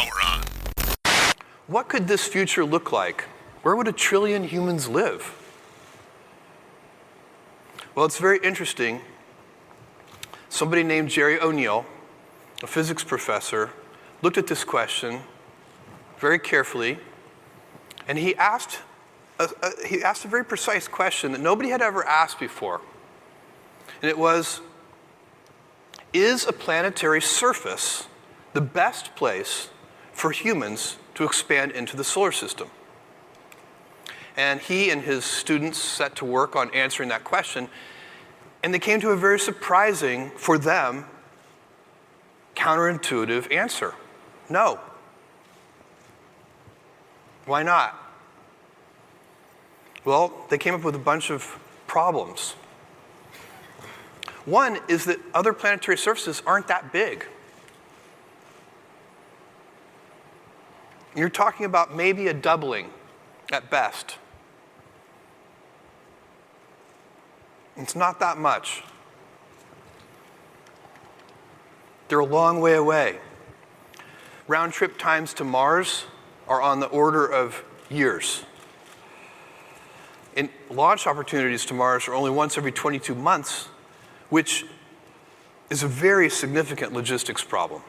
power on. What could this future look like? Where would 1 trillion humans live? Well, it's very interesting. Somebody named Jerry O'Neill, a physics professor, looked at this question very carefully, and he asked a very precise question that nobody had ever asked before. And it was, is a planetary surface the best place for humans to expand into the solar system? And he and his students set to work on answering that question, and they came to a very surprising, for them, counterintuitive answer. No. Why not? Well, they came up with a bunch of problems. One is that other planetary surfaces aren't that big. You're talking about maybe a doubling at best. It's not that much. They're a long way away. Round trip times to Mars are on the order of years. And launch opportunities to Mars are only once every 22 months, which is a very significant logistics problem.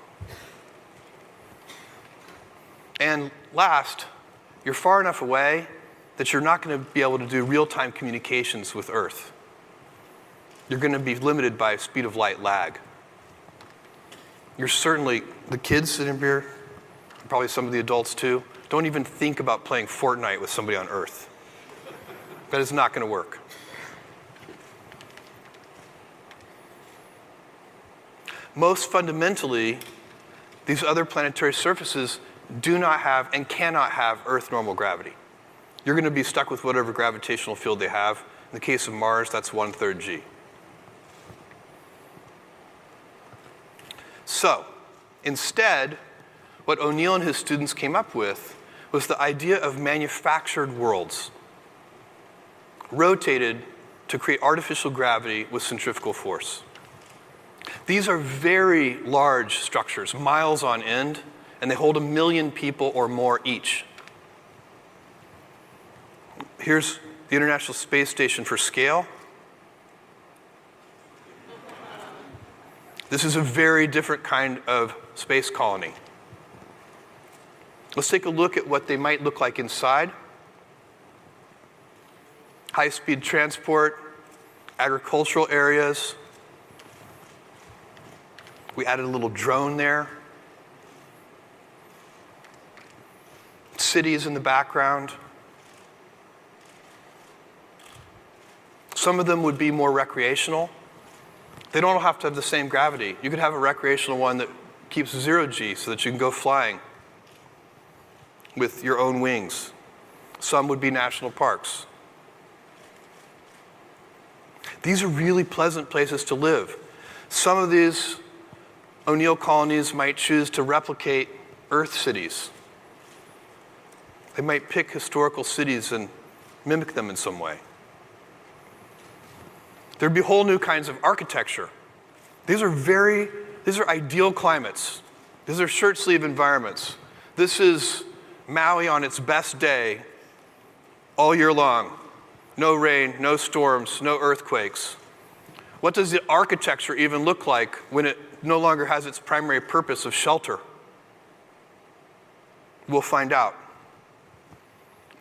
And last, you're far enough away that you're not going to be able to do real-time communications with Earth. You're going to be limited by speed of light lag. You're certainly, the kids sitting here, probably some of the adults too, don't even think about playing Fortnite with somebody on Earth. That is not going to work. Most fundamentally, these other planetary surfaces do not have and cannot have Earth normal gravity. You're going to be stuck with whatever gravitational field they have. In the case of Mars, that's 1/3 g. So, instead, what O'Neill and his students came up with was the idea of manufactured worlds, rotated to create artificial gravity with centrifugal force. These are very large structures, miles on end, and they hold 1 million people or more each. Here's the International Space Station for scale. This is a very different kind of space colony. Let's take a look at what they might look like inside. High-speed transport, agricultural areas. We added a little drone there. Cities in the background. Some of them would be more recreational. They don't have to have the same gravity. You could have a recreational one that keeps 0 g so that you can go flying with your own wings. Some would be national parks. These are really pleasant places to live. Some of these O'Neill colonies might choose to replicate Earth cities. They might pick historical cities and mimic them in some way. There'd be whole new kinds of architecture. These are ideal climates. These are shirt sleeve environments. This is Maui on its best day all year long. No rain, no storms, no earthquakes. What does the architecture even look like when it no longer has its primary purpose of shelter? We'll find out.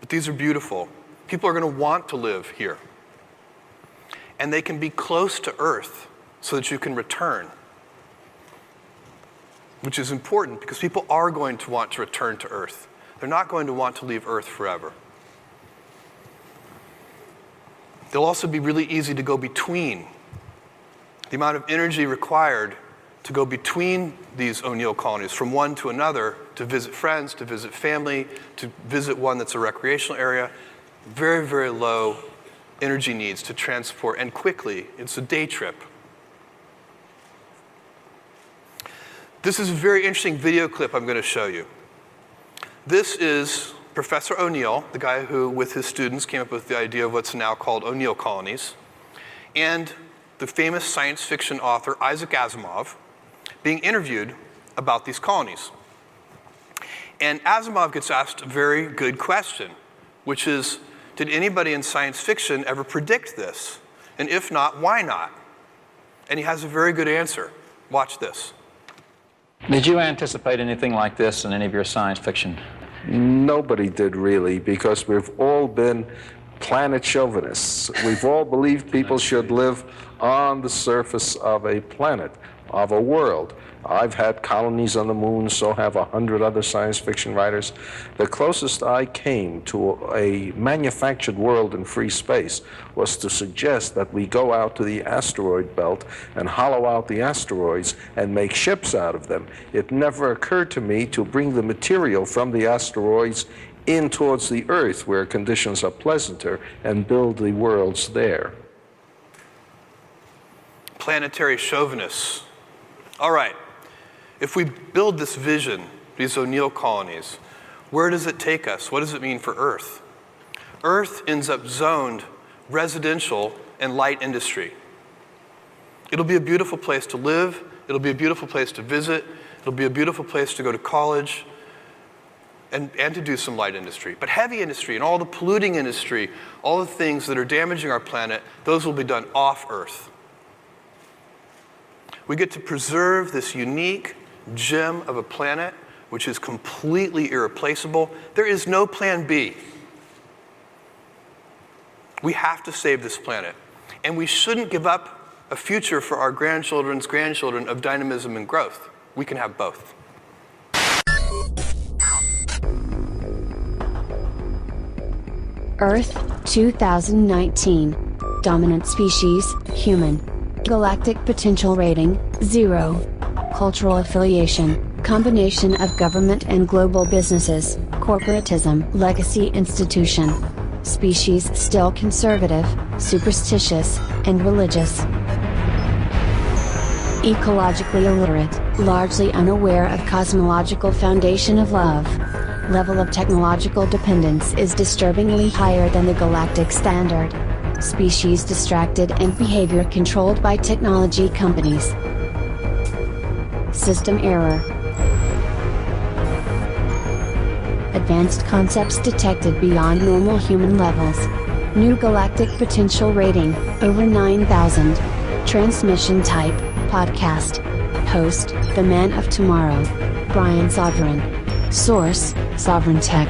But these are beautiful. People are going to want to live here. And they can be close to Earth so that you can return, which is important because people are going to want to return to Earth. They're not going to want to leave Earth forever. They'll also be really easy to go between. The amount of energy required to go between these O'Neill colonies from one to another, to visit friends, to visit family, to visit one that's a recreational area, very, very low energy needs to transport, and quickly. It's a day trip. This is a very interesting video clip I'm going to show you. This is Professor O'Neill, the guy who, with his students, came up with the idea of what's now called O'Neill colonies, and the famous science fiction author Isaac Asimov being interviewed about these colonies. And Asimov gets asked a very good question, which is, did anybody in science fiction ever predict this? And if not, why not? And he has a very good answer. Watch this. Did you anticipate anything like this in any of your science fiction? Nobody did really, because we've all been planet chauvinists. We've all believed people should live on the surface of a planet, of a world. I've had colonies on the moon, so have 100 other science fiction writers. The closest I came to a manufactured world in free space was to suggest that we go out to the asteroid belt and hollow out the asteroids and make ships out of them. It never occurred to me to bring the material from the asteroids in towards the Earth, where conditions are pleasanter, and build the worlds there. Planetary chauvinists. All right. If we build this vision, these O'Neill colonies, where does it take us? What does it mean for Earth? Earth ends up zoned residential and light industry. It'll be a beautiful place to live. It'll be a beautiful place to visit. It'll be a beautiful place to go to college and to do some light industry. But heavy industry and all the polluting industry, all the things that are damaging our planet, those will be done off Earth. We get to preserve this unique gem of a planet, which is completely irreplaceable. There is no plan B. We have to save this planet. And we shouldn't give up a future for our grandchildren's grandchildren of dynamism and growth. We can have both. Earth, 2019. Dominant species, human. Galactic potential rating, 0. Cultural affiliation, combination of government and global businesses, corporatism, legacy institution. Species still conservative, superstitious, and religious. Ecologically illiterate, largely unaware of cosmological foundation of love. Level of technological dependence is disturbingly higher than the galactic standard. Species distracted and behavior controlled by technology companies. System error. Advanced concepts detected beyond normal human levels. New galactic potential rating, over 9,000. Transmission type, podcast. Host, The Man of Tomorrow. Brian Sovryn. Source, Sovryn Tech.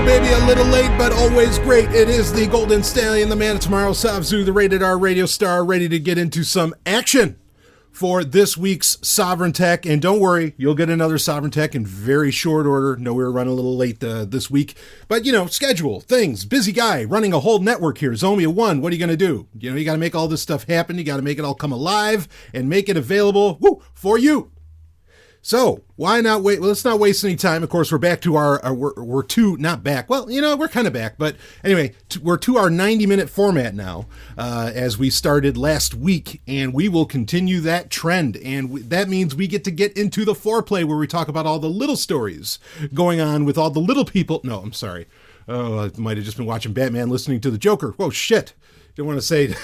Maybe a little late, but always great. It is the Golden Stallion, the Man of Tomorrow, Savzu, the Rated R Radio Star, ready to get into some action for this week's Sovryn Tech. And don't worry, you'll get another Sovryn Tech in very short order. No, we were running a little late this week. But, schedule, things, busy guy, running a whole network here. Zomia 1, what are you going to do? You got to make all this stuff happen. You got to make it all come alive and make it available for you. So, why not wait? Well, let's not waste any time. Of course, we're back to not back. Well, we're kind of back. But anyway, we're to our 90-minute format now, as we started last week. And we will continue that trend. And that means we get to get into the Foreplay, where we talk about all the little stories going on with all the little people. No, I'm sorry. Oh, I might have just been watching Batman listening to the Joker. Whoa, shit. Don't want to say.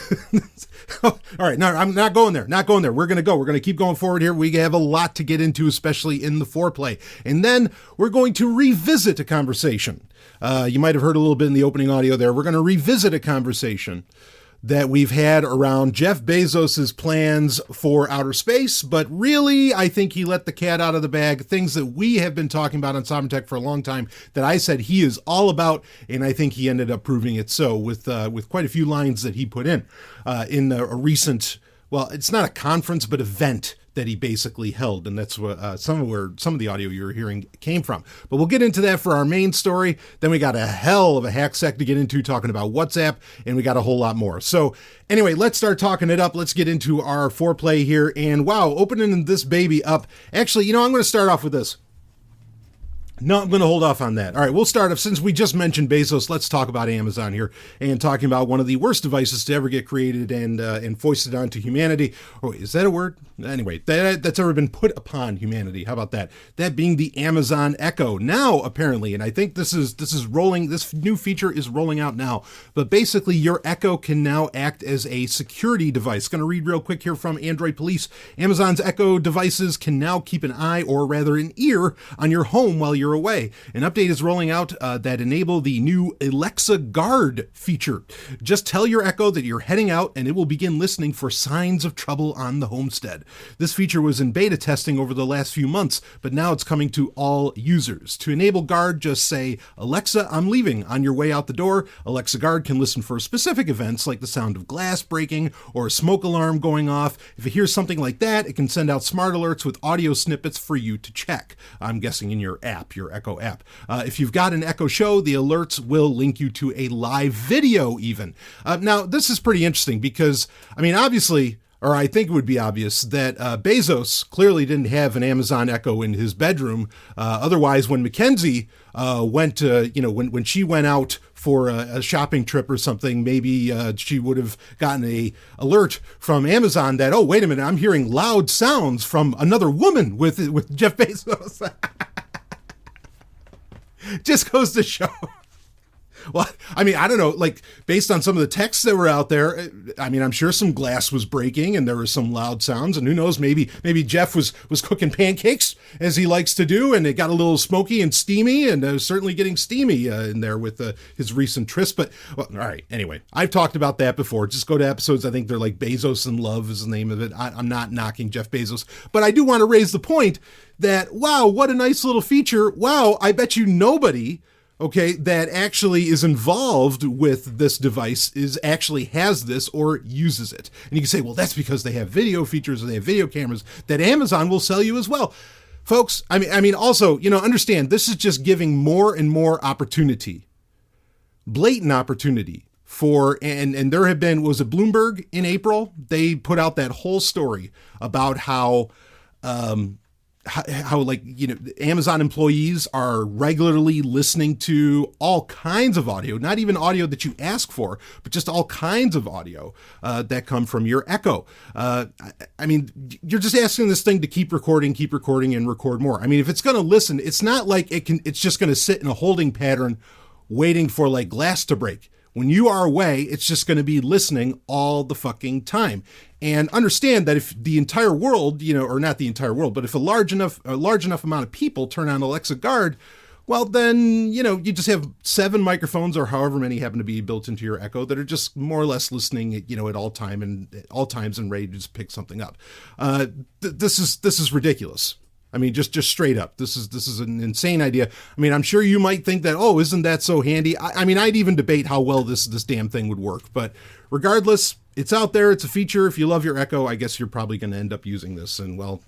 All right, no, I'm not going there. We're going to keep going forward here. We have a lot to get into, especially in the Foreplay. And then we're going to revisit a conversation. You might have heard a little bit in the opening audio there. We're going to revisit a conversation that we've had around Jeff Bezos' plans for outer space, but really, I think he let the cat out of the bag, things that we have been talking about on Sovryn Tech for a long time that I said he is all about, and I think he ended up proving it so with quite a few lines that he put in a recent, well, it's not a conference, but event that he basically held, and that's what some of the audio you were hearing came from. But we'll get into that for our main story. Then we got a hell of a HackSec to get into, talking about WhatsApp, and we got a whole lot more. So anyway, let's start talking it up. Let's get into our foreplay here. And wow, opening this baby up. Actually, I'm going to start off with this. No, I'm going to hold off on that. All right, we'll start off. Since we just mentioned Bezos, let's talk about Amazon here, and talking about one of the worst devices to ever get created and foisted onto humanity. Oh, is that a word? Anyway, that's ever been put upon humanity. How about that? That being the Amazon Echo. Now, apparently, and I think this is rolling. This new feature is rolling out now. But basically, your Echo can now act as a security device. Going to read real quick here from Android Police. Amazon's Echo devices can now keep an eye, or rather an ear, on your home while you're away. An update is rolling out that enable the new Alexa Guard feature. Just tell your Echo that you're heading out and it will begin listening for signs of trouble on the homestead. This feature was in beta testing over the last few months, but now it's coming to all users. To enable Guard, just say, Alexa, I'm leaving, on your way out the door. Alexa Guard can listen for specific events like the sound of glass breaking or a smoke alarm going off. If it hears something like that, it can send out smart alerts with audio snippets for you to check. I'm guessing in your app, your Echo app. If you've got an Echo Show, the alerts will link you to a live video even. Now, this is pretty interesting because, obviously, or I think it would be obvious that Bezos clearly didn't have an Amazon Echo in his bedroom. Otherwise, when Mackenzie went, when she went out for a shopping trip or something, maybe she would have gotten a alert from Amazon that, oh, wait a minute, I'm hearing loud sounds from another woman with Jeff Bezos. Just goes to show. Well, I don't know, like, based on some of the texts that were out there, I'm sure some glass was breaking and there were some loud sounds, and who knows, maybe Jeff was cooking pancakes, as he likes to do, and it got a little smoky and steamy, and was certainly getting steamy in there with his recent tryst. But, well, all right, anyway, I've talked about that before. Just go to episodes, I think they're like Bezos in Love is the name of it. I'm not knocking Jeff Bezos, but I do want to raise the point that, wow, what a nice little feature. Wow, I bet you nobody that actually is involved with this device actually has this or uses it. And you can say, well, that's because they have video features or they have video cameras that Amazon will sell you as well. Folks, also, understand, this is just giving more and more opportunity, blatant opportunity for, and there have been, was it Bloomberg in April? They put out that whole story about how Amazon employees are regularly listening to all kinds of audio, not even audio that you ask for, but just all kinds of audio that come from your Echo. You're just asking this thing to keep recording and record more. If it's going to listen, it's not like it's just going to sit in a holding pattern waiting for like glass to break. When you are away, it's just going to be listening all the fucking time. And understand that if the entire world, or not the entire world, but if a large enough amount of people turn on Alexa Guard, well, then, you just have 7 microphones or however many happen to be built into your Echo that are just more or less listening, at all times and ready to just pick something up. This is ridiculous. Just straight up. This is an insane idea. I'm sure you might think that, oh, isn't that so handy? I'd even debate how well this damn thing would work. But regardless, it's out there. It's a feature. If you love your Echo, I guess you're probably going to end up using this. And, well,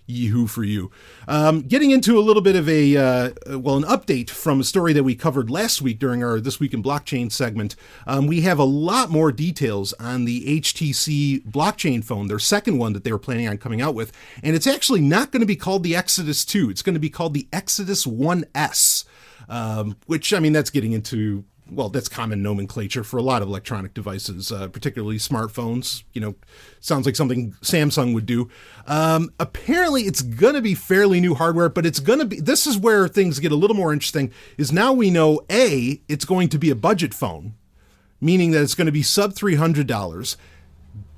yee-hoo for you. Getting into a little bit of an update from a story that we covered last week during our This Week in Blockchain segment. We have a lot more details on the HTC blockchain phone, their second one that they were planning on coming out with. And it's actually not going to be called the Exodus 2. It's going to be called the Exodus 1S, which, that's getting into, well, that's common nomenclature for a lot of electronic devices, particularly smartphones. Sounds like something Samsung would do. Apparently, it's going to be fairly new hardware, but this is where things get a little more interesting, is now we know, A, it's going to be a budget phone, meaning that it's going to be sub $300.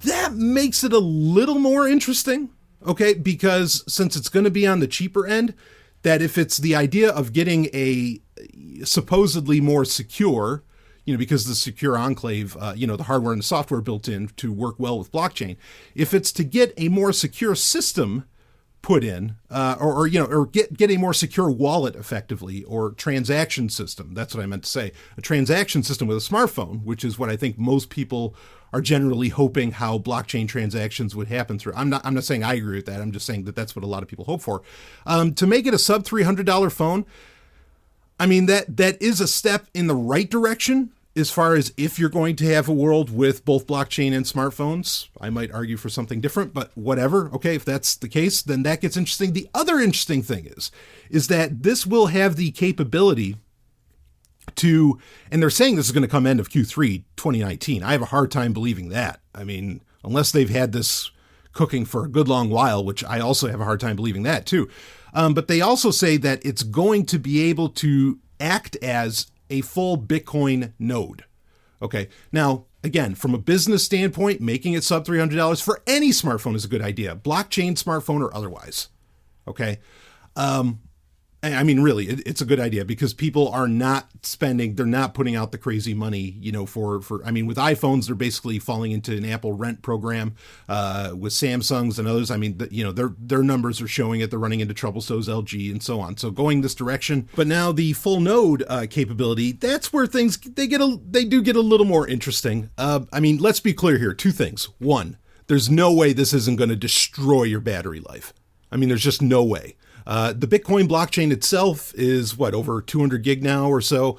That makes it a little more interesting, because since it's going to be on the cheaper end, that if it's the idea of getting a supposedly more secure, because the secure enclave, the hardware and the software built in to work well with blockchain, if it's to get a more secure system, put in, or get a more secure wallet effectively, or transaction system. That's what I meant to say. A transaction system with a smartphone, which is what I think most people are generally hoping how blockchain transactions would happen through. I'm not saying I agree with that. I'm just saying that that's what a lot of people hope for. To make it a sub $300 phone, I mean, that is a step in the right direction. As far as if you're going to have a world with both blockchain and smartphones, I might argue for something different, but whatever. Okay, if that's the case, then that gets interesting. The other interesting thing is that this will have the capability to, and they're saying this is going to come end of Q3 2019. I have a hard time believing that. I mean, unless they've had this cooking for a good long while, which I also have a hard time believing that too. But they also say that it's going to be able to act as a full Bitcoin node. Okay. Now, again, from a business standpoint, making it sub $300 for any smartphone is a good idea, blockchain smartphone or otherwise. Okay. I mean, really, it's a good idea because people are not spending, they're not putting out the crazy money, for, I mean, with iPhones, they're basically falling into an Apple rent program, with Samsungs and others. I mean, their numbers are showing it. They're running into trouble. So is LG and so on. So going this direction, but now the full node, capability, that's where things, they do get a little more interesting. I mean, let's be clear here. Two things. One, there's no way this isn't going to destroy your battery life. I mean, there's just no way. The Bitcoin blockchain itself is over 200 gig now or so.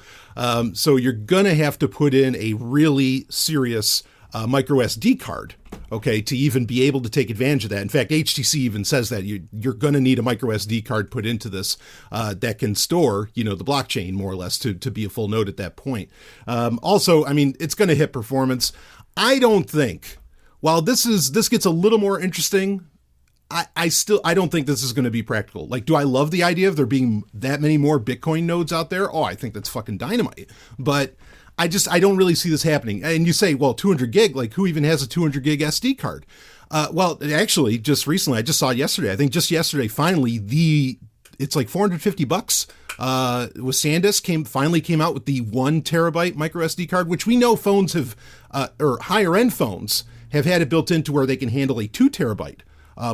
So you're going to have to put in a really serious micro SD card, okay, to even be able to take advantage of that. In fact, HTC even says that you're going to need a micro SD card put into this that can store, the blockchain more or less to be a full node at that point. Also, I mean, it's going to hit performance. I don't think, while this gets a little more interesting, I don't think this is going to be practical. Like, do I love the idea of there being that many more Bitcoin nodes out there? Oh, I think that's fucking dynamite. But I don't really see this happening. And you say, well, 200 gig, like who even has a 200 gig SD card? Well, actually, just recently, I just saw it yesterday. I think just yesterday, finally, it's like $450 with SanDisk finally came out with the 1 terabyte micro SD card, which we know phones have, or higher end phones have had it built into where they can handle a 2 terabyte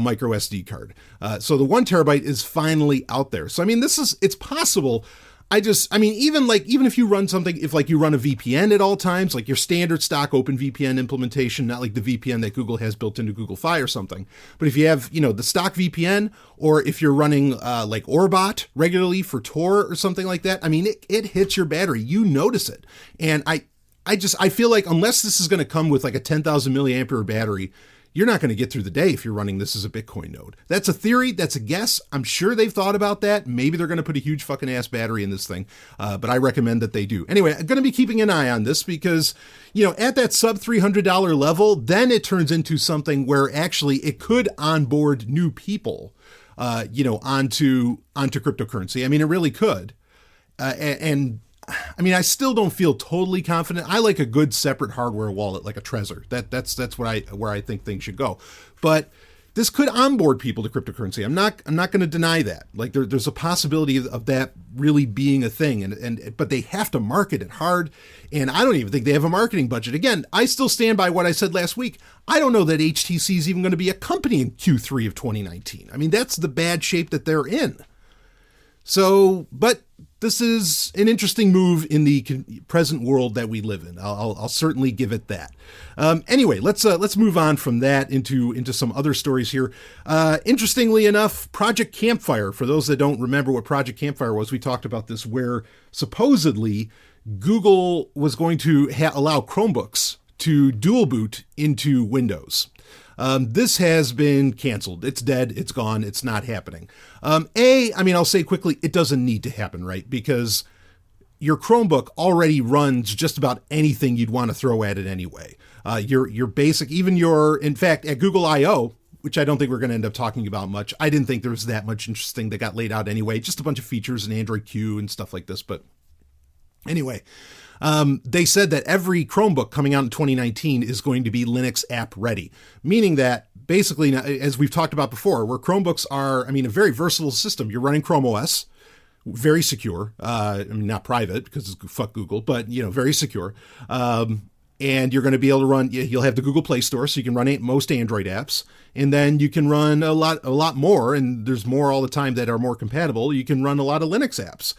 micro SD card. So the 1 terabyte is finally out there. So, I mean, it's possible. Even if you run something, if like you run a VPN at all times, like your standard stock open VPN implementation, not like the VPN that Google has built into Google Fi or something, but if you have, the stock VPN, or if you're running like Orbot regularly for Tor or something like that, I mean, it hits your battery, you notice it. And I feel like unless this is going to come with like a 10,000 milliampere battery, you're not going to get through the day if you're running this as a Bitcoin node. That's a theory. That's a guess. I'm sure they've thought about that. Maybe they're going to put a huge fucking ass battery in this thing. But I recommend that they do. Anyway, I'm going to be keeping an eye on this because, at that sub $300 level, then it turns into something where actually it could onboard new people, onto cryptocurrency. I mean, it really could. And I mean, I still don't feel totally confident. I like a good separate hardware wallet, like a Trezor. That's where I think things should go. But this could onboard people to cryptocurrency. I'm not going to deny that. Like there's a possibility of that really being a thing. But they have to market it hard. And I don't even think they have a marketing budget. Again, I still stand by what I said last week. I don't know that HTC is even going to be a company in Q3 of 2019. I mean, that's the bad shape that they're in. So, but this is an interesting move in the present world that we live in. I'll certainly give it that. Anyway, let's move on from that into some other stories here. Interestingly enough, Project Campfire. For those that don't remember what Project Campfire was, we talked about this, where supposedly Google was going to allow Chromebooks to dual boot into Windows. This has been canceled. It's dead. It's gone. It's not happening. I'll say quickly, it doesn't need to happen, right? Because your Chromebook already runs just about anything you'd want to throw at it anyway. Your basic, in fact, at Google I/O, which I don't think we're going to end up talking about much. I didn't think there was that much interesting that got laid out anyway. Just a bunch of features in Android Q and stuff like this. But anyway, they said that every Chromebook coming out in 2019 is going to be Linux app ready, meaning that basically, as we've talked about before, where Chromebooks are, a very versatile system. You're running Chrome OS, very secure. Not private because fuck Google, but very secure. and you're going to be able to run, you'll have the Google Play Store, so you can run most Android apps, and then you can run a lot more, and there's more all the time that are more compatible. You can run a lot of Linux apps.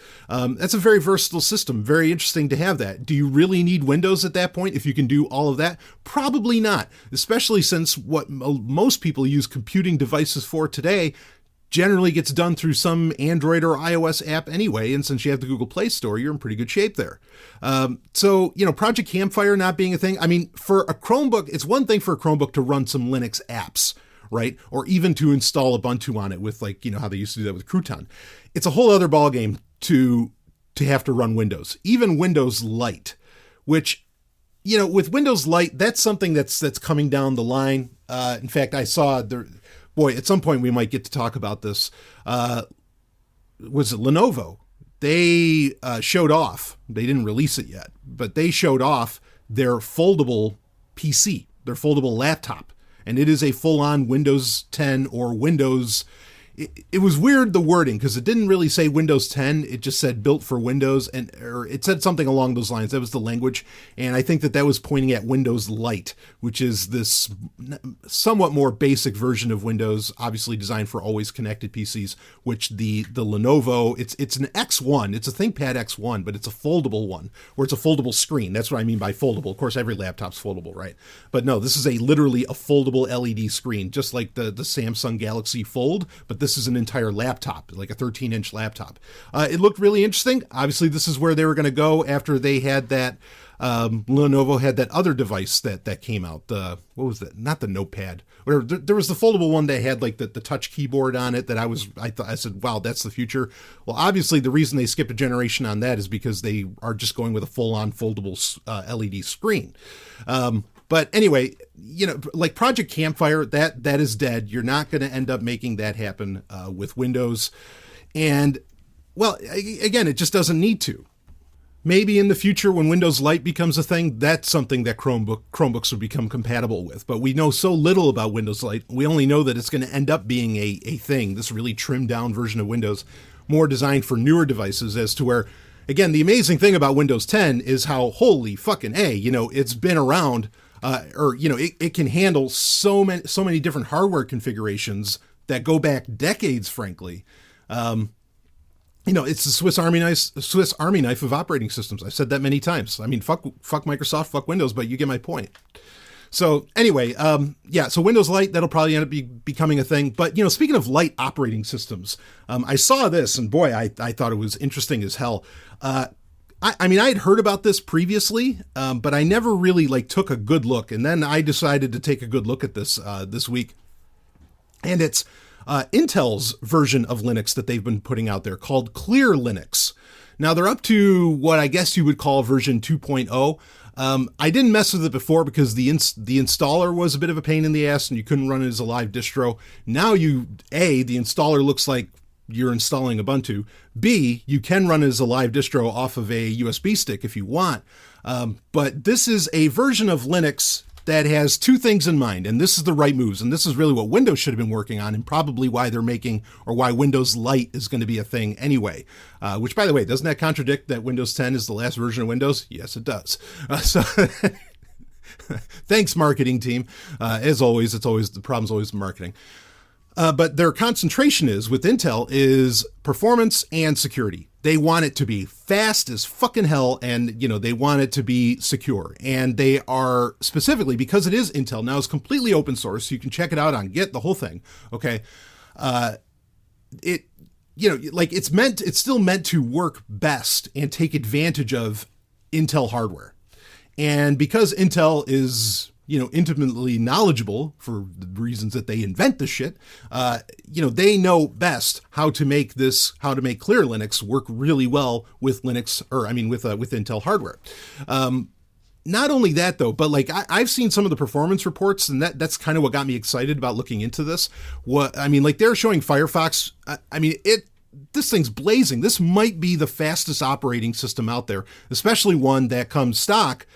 That's a very versatile system. Very interesting to have that. Do you really need Windows at that point if you can do all of that? Probably not, especially since what most people use computing devices for today generally gets done through some Android or iOS app anyway, and since you have the Google Play Store, you're in pretty good shape there. So, Project Campfire not being a thing, I mean, for a Chromebook, it's one thing for a Chromebook to run some Linux apps, right? Or even to install Ubuntu on it with how they used to do that with Crouton. It's a whole other ballgame to have to run Windows, even Windows Lite, which, with Windows Lite, that's something that's coming down the line. In fact, I saw boy, at some point we might get to talk about this. Was it Lenovo? They showed off, they didn't release it yet, but they showed off their foldable PC, their foldable laptop. And it is a full-on Windows 10 or Windows. It was weird, the wording, because it didn't really say Windows 10. It just said built for Windows, or it said something along those lines. That was the language. And I think that was pointing at Windows Lite, which is this somewhat more basic version of Windows, obviously designed for always connected PCs, which the Lenovo, it's an X1. It's a ThinkPad X1, but it's a foldable one, where it's a foldable screen. That's what I mean by foldable. Of course, every laptop's foldable, right? But no, this is literally a foldable LED screen, just like the Samsung Galaxy Fold, but this is an entire laptop, like a 13-inch laptop. It looked really interesting. Obviously, this is where they were going to go after they had that, Lenovo had that other device that came out. What was that? Not the Notepad. There was the foldable one that had like the touch keyboard on it that I said, wow, that's the future. Well, obviously, the reason they skipped a generation on that is because they are just going with a full-on foldable LED screen. But anyway, like Project Campfire, that is dead. You're not going to end up making that happen with Windows. And, well, again, it just doesn't need to. Maybe in the future when Windows Lite becomes a thing, that's something that Chromebooks would become compatible with. But we know so little about Windows Lite. We only know that it's going to end up being a thing, this really trimmed down version of Windows, more designed for newer devices, as to where, again, the amazing thing about Windows 10 is how, holy fucking A, it's been around. It can handle so many different hardware configurations that go back decades, frankly. It's the Swiss Army knife of operating systems. I've said that many times. I mean, fuck Microsoft, fuck Windows, but you get my point. So anyway, so Windows Lite, that'll probably end up becoming a thing. But, speaking of light operating systems, I saw this, and boy, I thought it was interesting as hell. I mean, I had heard about this previously, but I never really took a good look. And then I decided to take a good look at this this week. And it's Intel's version of Linux that they've been putting out there called Clear Linux. Now, they're up to what I guess you would call version 2.0. I didn't mess with it before because the installer was a bit of a pain in the ass and you couldn't run it as a live distro. Now the installer looks like you're installing Ubuntu. B, you can run it as a live distro off of a USB stick if you want. But this is a version of Linux that has two things in mind, and this is the right moves, and this is really what Windows should have been working on, and probably why they're making, or why Windows Lite is going to be a thing anyway. Which, by the way, doesn't that contradict that Windows 10 is the last version of Windows? Yes, it does. Thanks, marketing team. As always, the problem's always the marketing. But their concentration with Intel is performance and security. They want it to be fast as fucking hell, and, they want it to be secure. And they are specifically, because it is Intel, now it's completely open source, so you can check it out on Git, the whole thing, okay? It's still meant to work best and take advantage of Intel hardware. And because Intel is, intimately knowledgeable for the reasons that they invent this shit, they know best how to make Clear Linux work really well with Linux, with Intel hardware. Not only that though, but I've seen some of the performance reports, and that's kind of what got me excited about looking into this. They're showing Firefox. This thing's blazing. This might be the fastest operating system out there, especially one that comes stock,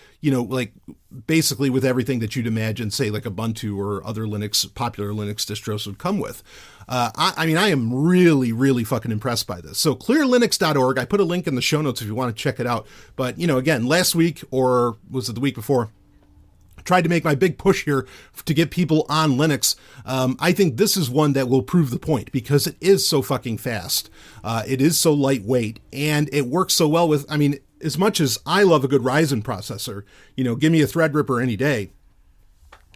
basically with everything that you'd imagine, say like Ubuntu or other popular Linux distros would come with. I am really, really fucking impressed by this. So clearlinux.org, I put a link in the show notes if you want to check it out. But, again, last week, or was it the week before, tried to make my big push here to get people on Linux. I think this is one that will prove the point because it is so fucking fast. It is so lightweight and it works so well with, I mean, as much as I love a good Ryzen processor, give me a Threadripper any day.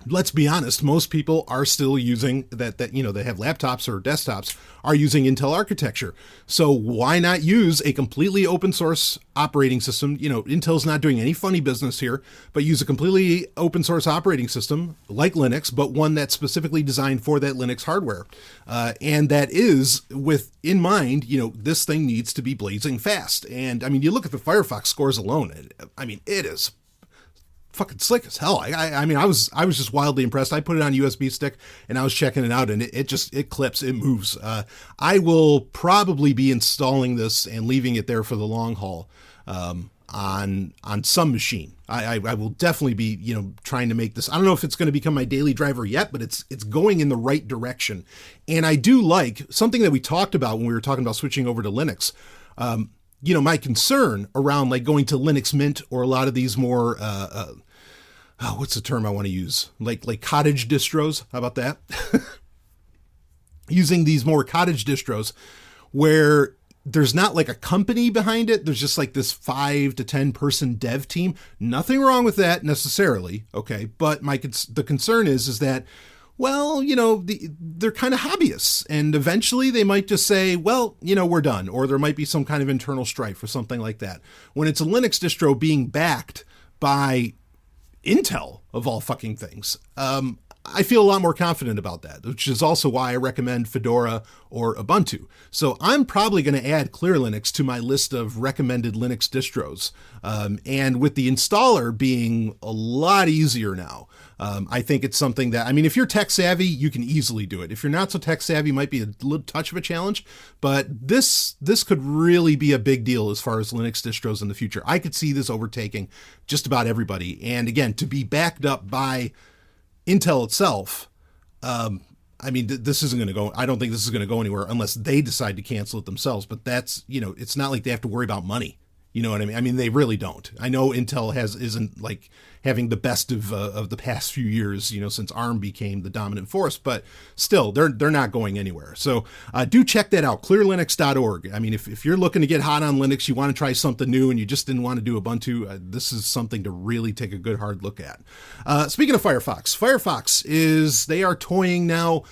Let's be honest, most people are still using that they have laptops or desktops are using Intel architecture. So why not use a completely open source operating system? Intel's not doing any funny business here, but use a completely open source operating system like Linux, but one that's specifically designed for that Linux hardware. And that is with in mind, this thing needs to be blazing fast. And I mean, you look at the Firefox scores alone. It is fucking slick as hell. I mean, I was just wildly impressed. I put it on a USB stick and I was checking it out and it clips, it moves. I will probably be installing this and leaving it there for the long haul on some machine. I will definitely be, trying to make this. I don't know if it's going to become my daily driver yet, but it's going in the right direction. And I do like something that we talked about when we were talking about switching over to Linux. My concern around like going to Linux Mint or a lot of these more, what's the term I want to use? Like cottage distros. How about that? Using these more cottage distros where there's not like a company behind it. There's just like this 5 to 10 person dev team. Nothing wrong with that necessarily. Okay. But the concern is that, well, they're kind of hobbyists and eventually they might just say, well, we're done. Or there might be some kind of internal strife or something like that. When it's a Linux distro being backed by Intel of all fucking things, I feel a lot more confident about that, which is also why I recommend Fedora or Ubuntu. So I'm probably going to add Clear Linux to my list of recommended Linux distros. And with the installer being a lot easier now, I think it's something that, if you're tech savvy, you can easily do it. If you're not so tech savvy, it might be a little touch of a challenge, but this could really be a big deal as far as Linux distros in the future. I could see this overtaking just about everybody. And again, to be backed up by Intel itself, this isn't going to go, I don't think this is going to go anywhere unless they decide to cancel it themselves, but that's, it's not like they have to worry about money. You know what I mean? I mean, they really don't. I know Intel isn't like having the best of the past few years, since ARM became the dominant force, but still, they're not going anywhere. So do check that out, clearlinux.org. I mean, if you're looking to get hot on Linux, you want to try something new and you just didn't want to do Ubuntu, this is something to really take a good hard look at. Speaking of Firefox, they are toying now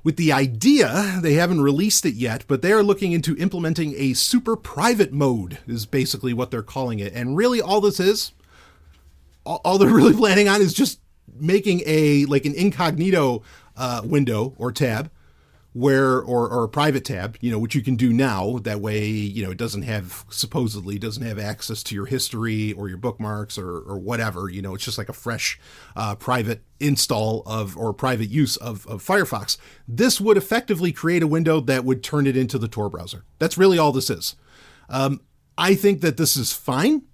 with the idea. They haven't released it yet, but they are looking into implementing a super private mode is basically what they're calling it. And really all this is, all they're really planning on is just making an incognito window or tab or a private tab, which you can do now. That way, it supposedly doesn't have access to your history or your bookmarks or whatever. It's just like a fresh private install or private use of Firefox. This would effectively create a window that would turn it into the Tor browser. That's really all this is. I think that this is fine.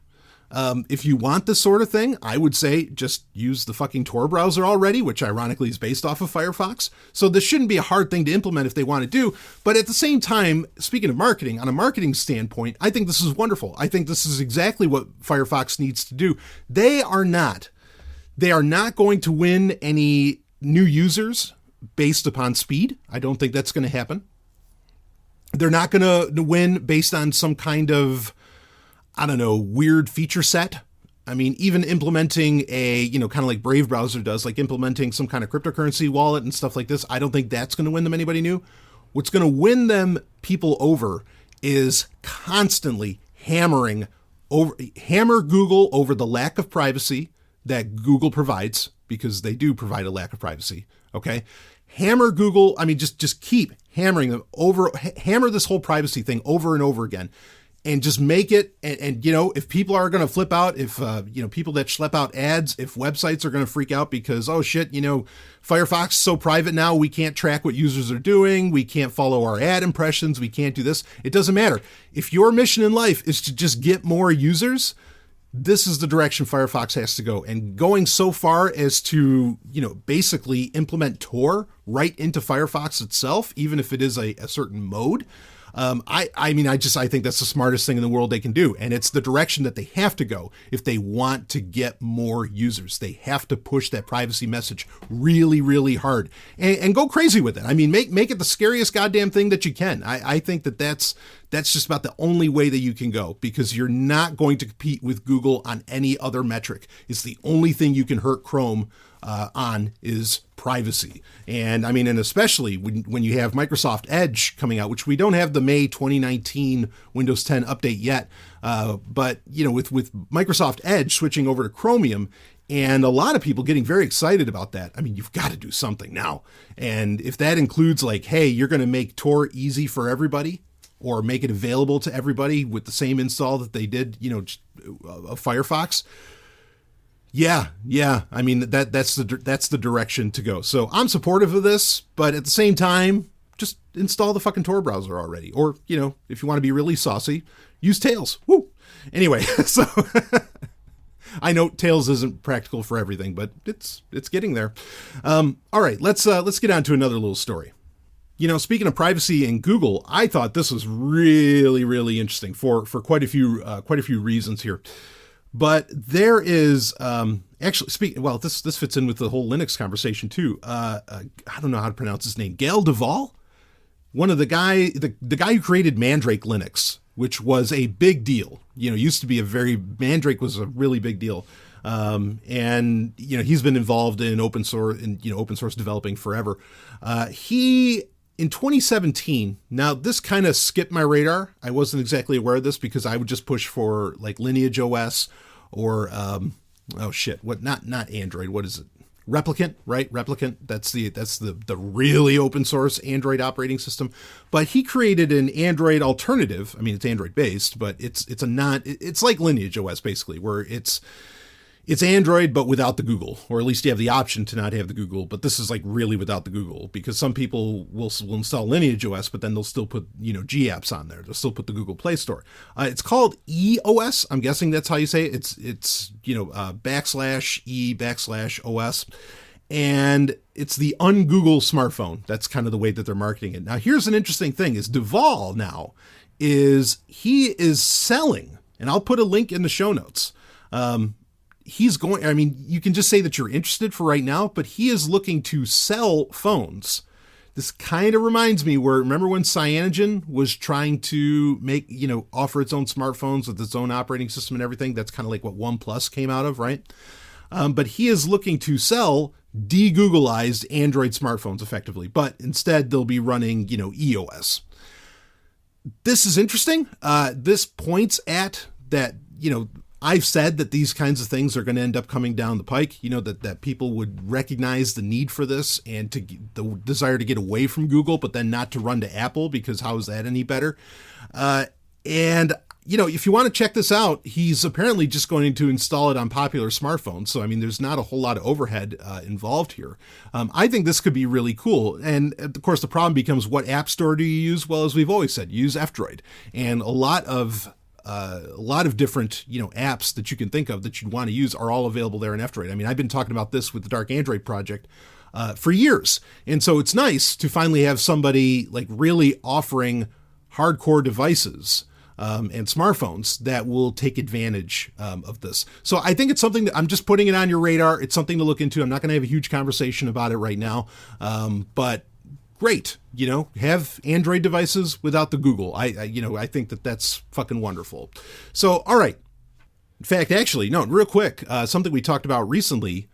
If you want this sort of thing, I would say just use the fucking Tor browser already, which ironically is based off of Firefox. So this shouldn't be a hard thing to implement if they want to do. But at the same time, speaking of marketing, on a marketing standpoint, I think this is wonderful. I think this is exactly what Firefox needs to do. They are not going to win any new users based upon speed. I don't think that's going to happen. They're not going to win based on some kind of, weird feature set. I mean, even implementing a, kind of like Brave browser does, like implementing some kind of cryptocurrency wallet and stuff like this, I don't think that's going to win them anybody new. What's going to win them people over is constantly hammer Google over the lack of privacy that Google provides, because they do provide a lack of privacy. Okay. Hammer Google. Just keep hammering them over, hammer this whole privacy thing over and over again. And just make it, and if people are going to flip out, if, people that schlep out ads, if websites are going to freak out because, oh shit, Firefox is so private now, we can't track what users are doing, we can't follow our ad impressions, we can't do this. It doesn't matter. If your mission in life is to just get more users, this is the direction Firefox has to go. And going so far as to, basically implement Tor right into Firefox itself, even if it is a certain mode, I mean, I think that's the smartest thing in the world they can do. And it's the direction that they have to go if they want to get more users. They have to push that privacy message really, really hard and go crazy with it. I mean, make it the scariest goddamn thing that you can. I think that's just about the only way that you can go, because you're not going to compete with Google on any other metric. It's the only thing you can hurt Chrome on is privacy. And I mean, and especially when you have Microsoft Edge coming out, which we don't have the May 2019 Windows 10 update yet. But with Microsoft Edge switching over to Chromium, and a lot of people getting very excited about that. I mean, you've got to do something now. And if that includes like, hey, you're going to make Tor easy for everybody, or make it available to everybody with the same install that they did, of Firefox. Yeah. I mean, that's the direction to go. So I'm supportive of this, but at the same time, just install the fucking Tor browser already. Or, if you want to be really saucy, use Tails. Woo. Anyway, so I know Tails isn't practical for everything, but it's getting there. All right, let's get on to another little story. Speaking of privacy in Google, I thought this was really, really interesting for quite a few reasons here. But there is this fits in with the whole Linux conversation too. I don't know how to pronounce his name. Gail Duvall, one of the guy who created Mandrake Linux, which was a big deal. Mandrake was a really big deal. And he's been involved in open source developing forever. In 2017, now this kind of skipped my radar. I wasn't exactly aware of this because I would just push for like Lineage OS or, not Android. What is it? Replicant, right? Replicant. That's the really open source Android operating system. But he created an Android alternative. I mean, it's Android based, but it's like Lineage OS basically, where it's Android, but without the Google, or at least you have the option to not have the Google. But this is like really without the Google, because some people will install Lineage OS, but then they'll still put, G apps on there. They'll still put the Google Play Store. It's called EOS. I'm guessing that's how you say it. It's /E/OS. And it's the un-Google smartphone. That's kind of the way that they're marketing it. Now, here's an interesting thing is Duvall now he is selling, and I'll put a link in the show notes. You can just say that you're interested for right now, but he is looking to sell phones. This kind of reminds me remember when Cyanogen was trying to offer its own smartphones with its own operating system and everything? That's kind of like what OnePlus came out of, right? But he is looking to sell de-Googleized Android smartphones effectively, but instead they'll be running, EOS. This is interesting. This points at that, I've said that these kinds of things are going to end up coming down the pike, that people would recognize the need for this and the desire to get away from Google, but then not to run to Apple, because how is that any better? If you want to check this out, he's apparently just going to install it on popular smartphones. So, I mean, there's not a whole lot of overhead involved here. I think this could be really cool. And of course, the problem becomes, what app store do you use? Well, as we've always said, use F-Droid. And a lot of different, apps that you can think of that you'd want to use are all available there in F-Droid. I mean, I've been talking about this with the Dark Android project for years. And so it's nice to finally have somebody like really offering hardcore devices and smartphones that will take advantage of this. So I think it's something that I'm just putting it on your radar. It's something to look into. I'm not going to have a huge conversation about it right now, but great, have Android devices without the Google. I think that's fucking wonderful. So, all right. In fact, actually, no, real quick, something we talked about recently.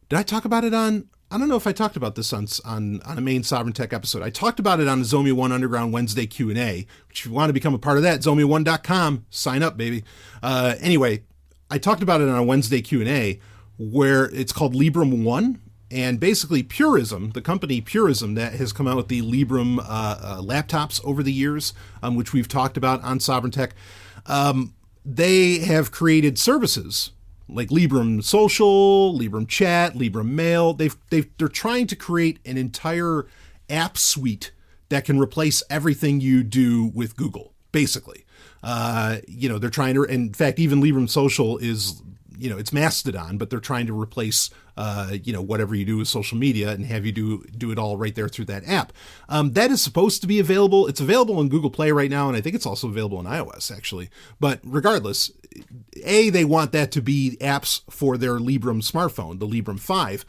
Did I talk about it I don't know if I talked about this on a main Sovereign Tech episode. I talked about it on the Zomia 1 Underground Wednesday Q&A, which if you want to become a part of that, zomia1.com, sign up, baby. Anyway, I talked about it on a Wednesday Q&A where it's called Librem 1. And basically Purism, the company Purism that has come out with the Librem laptops over the years, which we've talked about on Sovereign Tech, they have created services like Librem Social, Librem Chat, Librem Mail. They're trying to create an entire app suite that can replace everything you do with Google, basically. They're trying to, in fact, even Librem Social is, it's Mastodon, but they're trying to replace, whatever you do with social media and have you do it all right there through that app. That is supposed to be available. It's available on Google Play right now, and I think it's also available on iOS, actually. But regardless, they want that to be apps for their Librem smartphone, the Librem 5,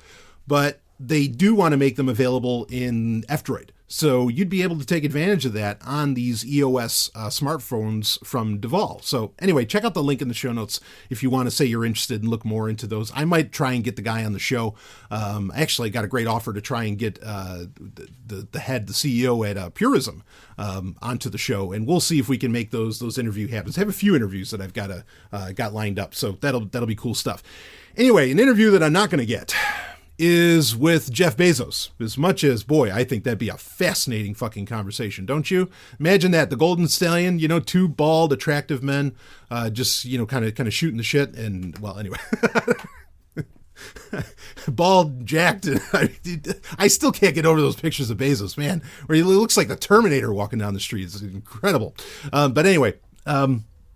but they do want to make them available in F-Droid. So you'd be able to take advantage of that on these EOS smartphones from Deval. So anyway, check out the link in the show notes if you want to say you're interested and look more into those. I might try and get the guy on the show. Actually, got a great offer to try and get the CEO at Purism onto the show, and we'll see if we can make those interview happen. I have a few interviews that I've got lined up, so that'll be cool stuff. Anyway, an interview that I'm not going to get is with Jeff Bezos. As much as, boy, I think that'd be a fascinating fucking conversation, don't you? Imagine that, the Golden Stallion, two bald, attractive men, just, kind of shooting the shit, and, well, anyway. Bald, jacked, and I still can't get over those pictures of Bezos, man, where he looks like the Terminator walking down the street. It's incredible. But anyway,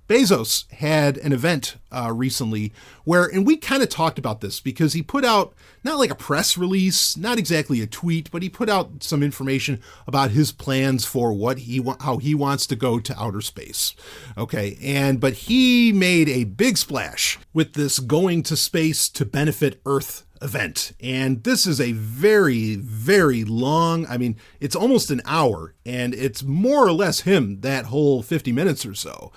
Bezos had an event recently and we kind of talked about this because he put out not like a press release, not exactly a tweet, but he put out some information about his plans for how he wants to go to outer space. Okay. But he made a big splash with this going to space to benefit Earth event. And this is a very, very long, it's almost an hour, and it's more or less him that whole 50 minutes or so.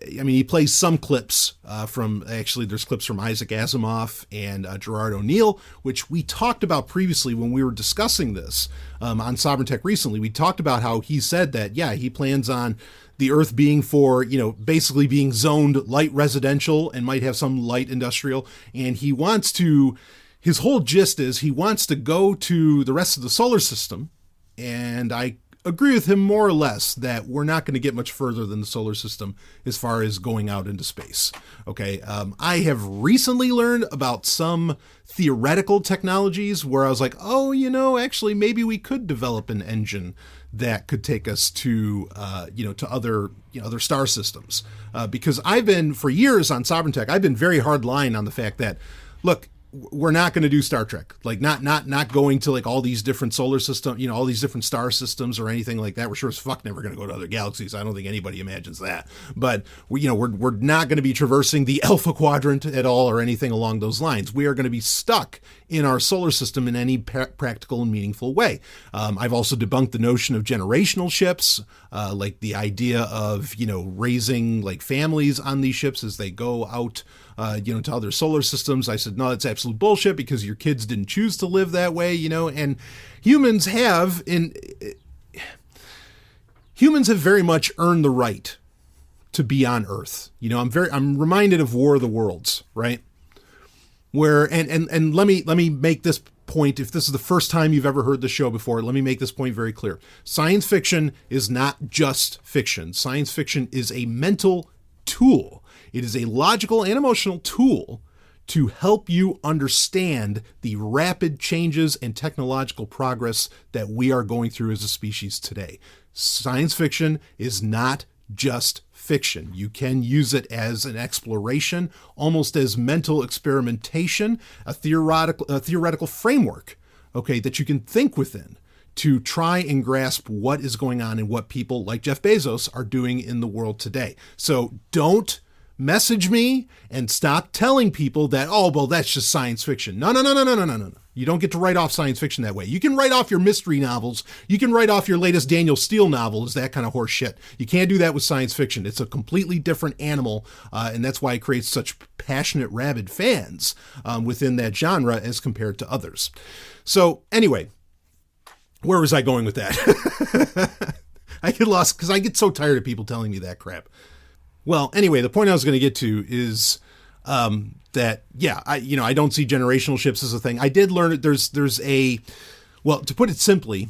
He plays some clips there's clips from Isaac Asimov and Gerard O'Neill, which we talked about previously when we were discussing this on Sovereign Tech recently. We talked about how he said that, he plans on the Earth being for, basically being zoned light residential and might have some light industrial. And his whole gist is he wants to go to the rest of the solar system. And I agree with him more or less that we're not going to get much further than the solar system as far as going out into space. Okay. I have recently learned about some theoretical technologies where I was like, actually maybe we could develop an engine that could take us to other star systems. Because I've been, for years on Sovereign Tech, I've been very hard line on the fact that, look, we're not going to do Star Trek, like not going to like all these different solar system, all these different star systems or anything like that. We're sure as fuck never going to go to other galaxies. I don't think anybody imagines that, but we're not going to be traversing the Alpha Quadrant at all or anything along those lines. We are going to be stuck in our solar system in any practical and meaningful way. I've also debunked the notion of generational ships, like the idea of, raising like families on these ships as they go out to other solar systems. I said, no, that's absolute bullshit because your kids didn't choose to live that way, and humans have very much earned the right to be on Earth. I'm reminded of War of the Worlds, right? Where, and let me make this point. If this is the first time you've ever heard the show before, let me make this point very clear. Science fiction is not just fiction. Science fiction is a mental tool. It is a logical and emotional tool to help you understand the rapid changes and technological progress that we are going through as a species today. Science fiction is not just fiction. You can use it as an exploration, almost as mental experimentation, a theoretical framework, that you can think within to try and grasp what is going on and what people like Jeff Bezos are doing in the world today. So don't message me and stop telling people that, that's just science fiction. No. You don't get to write off science fiction that way. You can write off your mystery novels. You can write off your latest Daniel Steele novel as that kind of horse shit. You can't do that with science fiction. It's a completely different animal, and that's why it creates such passionate, rabid fans within that genre as compared to others. So anyway, where was I going with that? I get lost because I get so tired of people telling me that crap. Well, anyway, the point I was going to get to is that, I don't see generational ships as a thing. I did learn that to put it simply,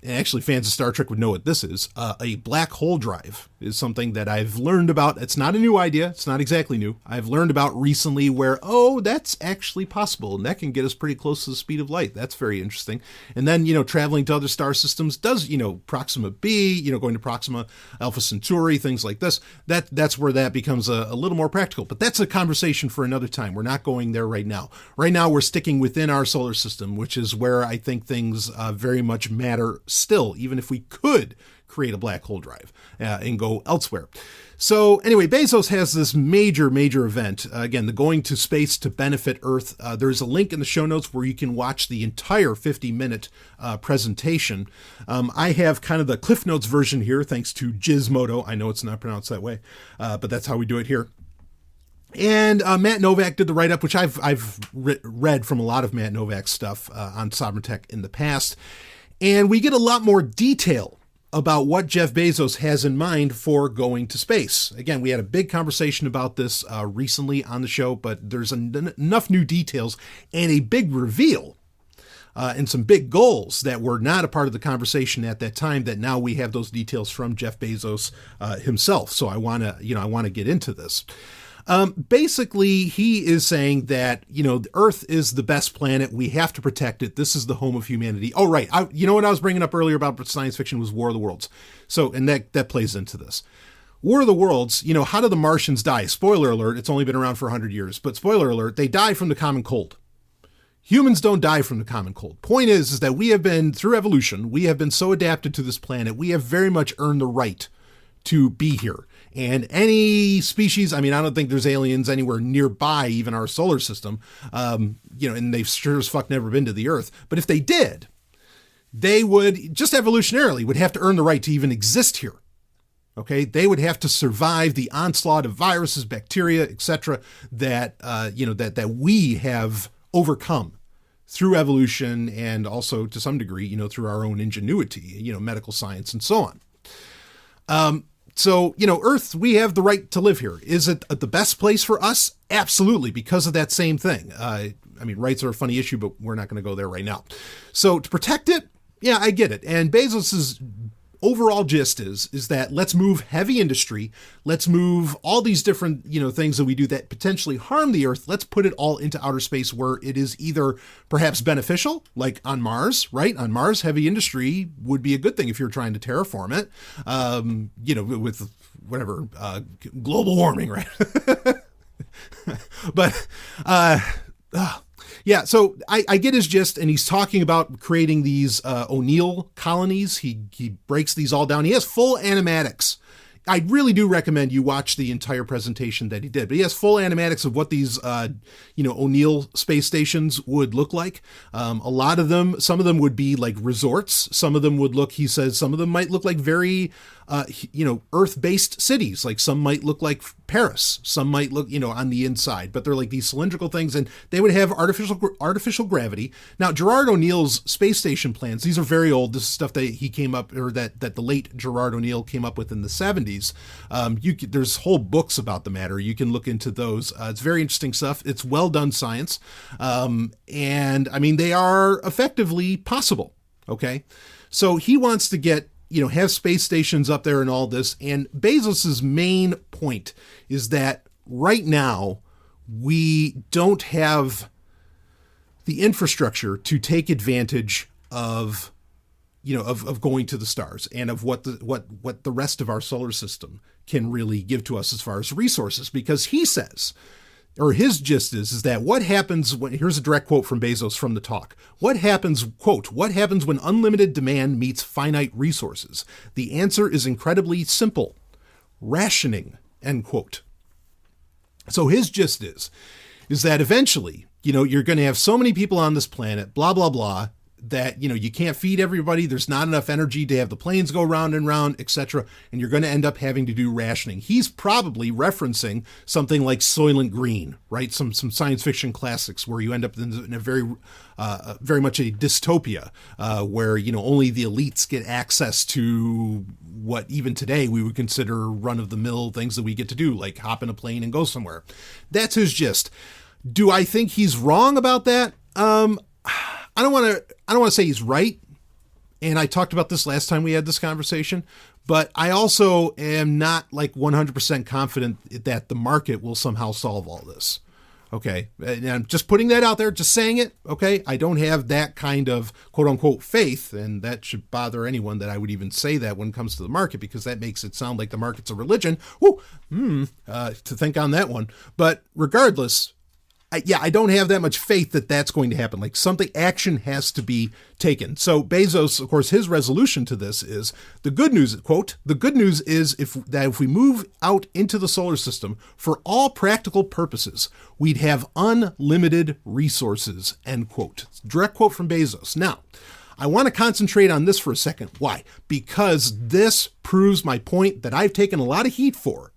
and actually fans of Star Trek would know what this is, a black hole drive is something that I've learned about. It's not a new idea. It's not exactly new. I've learned about recently where, that's actually possible, and that can get us pretty close to the speed of light. That's very interesting. And then, traveling to other star systems does, Proxima B, going to Proxima Alpha Centauri, things like this. That's where that becomes a little more practical. But that's a conversation for another time. We're not going there right now. Right now, we're sticking within our solar system, which is where I think things very much matter still, even if we could create a black hole drive and go elsewhere. So anyway, Bezos has this major event. Again, the going to space to benefit Earth. There's a link in the show notes where you can watch the entire 50-minute presentation. I have kind of the Cliff Notes version here, thanks to Gizmodo. I know it's not pronounced that way, but that's how we do it here. And Matt Novak did the write-up, which I've read from a lot of Matt Novak's stuff on Sovryn Tech in the past. And we get a lot more detail about what Jeff Bezos has in mind for going to space. Again, we had a big conversation about this recently on the show, but there's enough new details and a big reveal and some big goals that were not a part of the conversation at that time that now we have those details from Jeff Bezos himself. So I want to get into this. Basically, he is saying that, the Earth is the best planet. We have to protect it. This is the home of humanity. Oh, right. What I was bringing up earlier about science fiction was War of the Worlds. So, and that plays into this. War of the Worlds, how do the Martians die? Spoiler alert, it's only been around for 100 years. But spoiler alert, they die from the common cold. Humans don't die from the common cold. Point is that we have been, through evolution, we have been so adapted to this planet, we have very much earned the right to be here. And any species, I don't think there's aliens anywhere nearby, even our solar system, and they've sure as fuck never been to the Earth. But if they did, they would, just evolutionarily, would have to earn the right to even exist here. Okay, they would have to survive the onslaught of viruses, bacteria, etc., that we have overcome through evolution and also to some degree, through our own ingenuity, medical science and so on. So, Earth, we have the right to live here. Is it the best place for us? Absolutely, because of that same thing. Rights are a funny issue, but we're not going to go there right now. So to protect it, yeah, I get it. And Bezos's overall gist is that let's move heavy industry. Let's move all these different, things that we do that potentially harm the Earth. Let's put it all into outer space where it is either perhaps beneficial, like on Mars, right? On Mars, heavy industry would be a good thing if you're trying to terraform it, with whatever, global warming, right? But, yeah, so I get his gist, and he's talking about creating these O'Neill colonies. He breaks these all down. He has full animatics. I really do recommend you watch the entire presentation that he did. But he has full animatics of what these, O'Neill space stations would look like. A lot of them, some of them would be like resorts. Some of them would look, he says, some of them might look like very, Earth-based cities. Like some might look like Paris. Some might look, on the inside. But they're like these cylindrical things, and they would have artificial gravity. Now, Gerard O'Neill's space station plans, these are very old. This is stuff that he came up, or that the late Gerard O'Neill came up with in the 70s. There's whole books about the matter. You can look into those. It's very interesting stuff. It's well done science. And they are effectively possible. Okay. So he wants to get, have space stations up there and all this. And Bezos's main point is that right now we don't have the infrastructure to take advantage of going to the stars and of what the rest of our solar system can really give to us as far as resources. Because he says, or his gist is that what happens when, here's a direct quote from Bezos from the talk. What happens when unlimited demand meets finite resources? The answer is incredibly simple. Rationing, end quote. So his gist is that eventually, you're going to have so many people on this planet, blah, blah, blah, that, you can't feed everybody. There's not enough energy to have the planes go round and round, etc. And you're going to end up having to do rationing. He's probably referencing something like Soylent Green, right? Some science fiction classics where you end up in a very much a dystopia where, only the elites get access to what even today we would consider run-of-the-mill things that we get to do, like hop in a plane and go somewhere. That's his gist. Do I think he's wrong about that? I don't want to say he's right. And I talked about this last time we had this conversation, but I also am not like 100% confident that the market will somehow solve all this. Okay. And I'm just putting that out there, just saying it. Okay. I don't have that kind of quote unquote faith, and that should bother anyone that I would even say that when it comes to the market, because that makes it sound like the market's a religion. To think on that one. But regardless, I don't have that much faith that that's going to happen. Like action has to be taken. So Bezos, of course, his resolution to this is the good news, quote, the good news is if we move out into the solar system for all practical purposes, we'd have unlimited resources, end quote. Direct quote from Bezos. Now, I want to concentrate on this for a second. Why? Because this proves my point that I've taken a lot of heat for.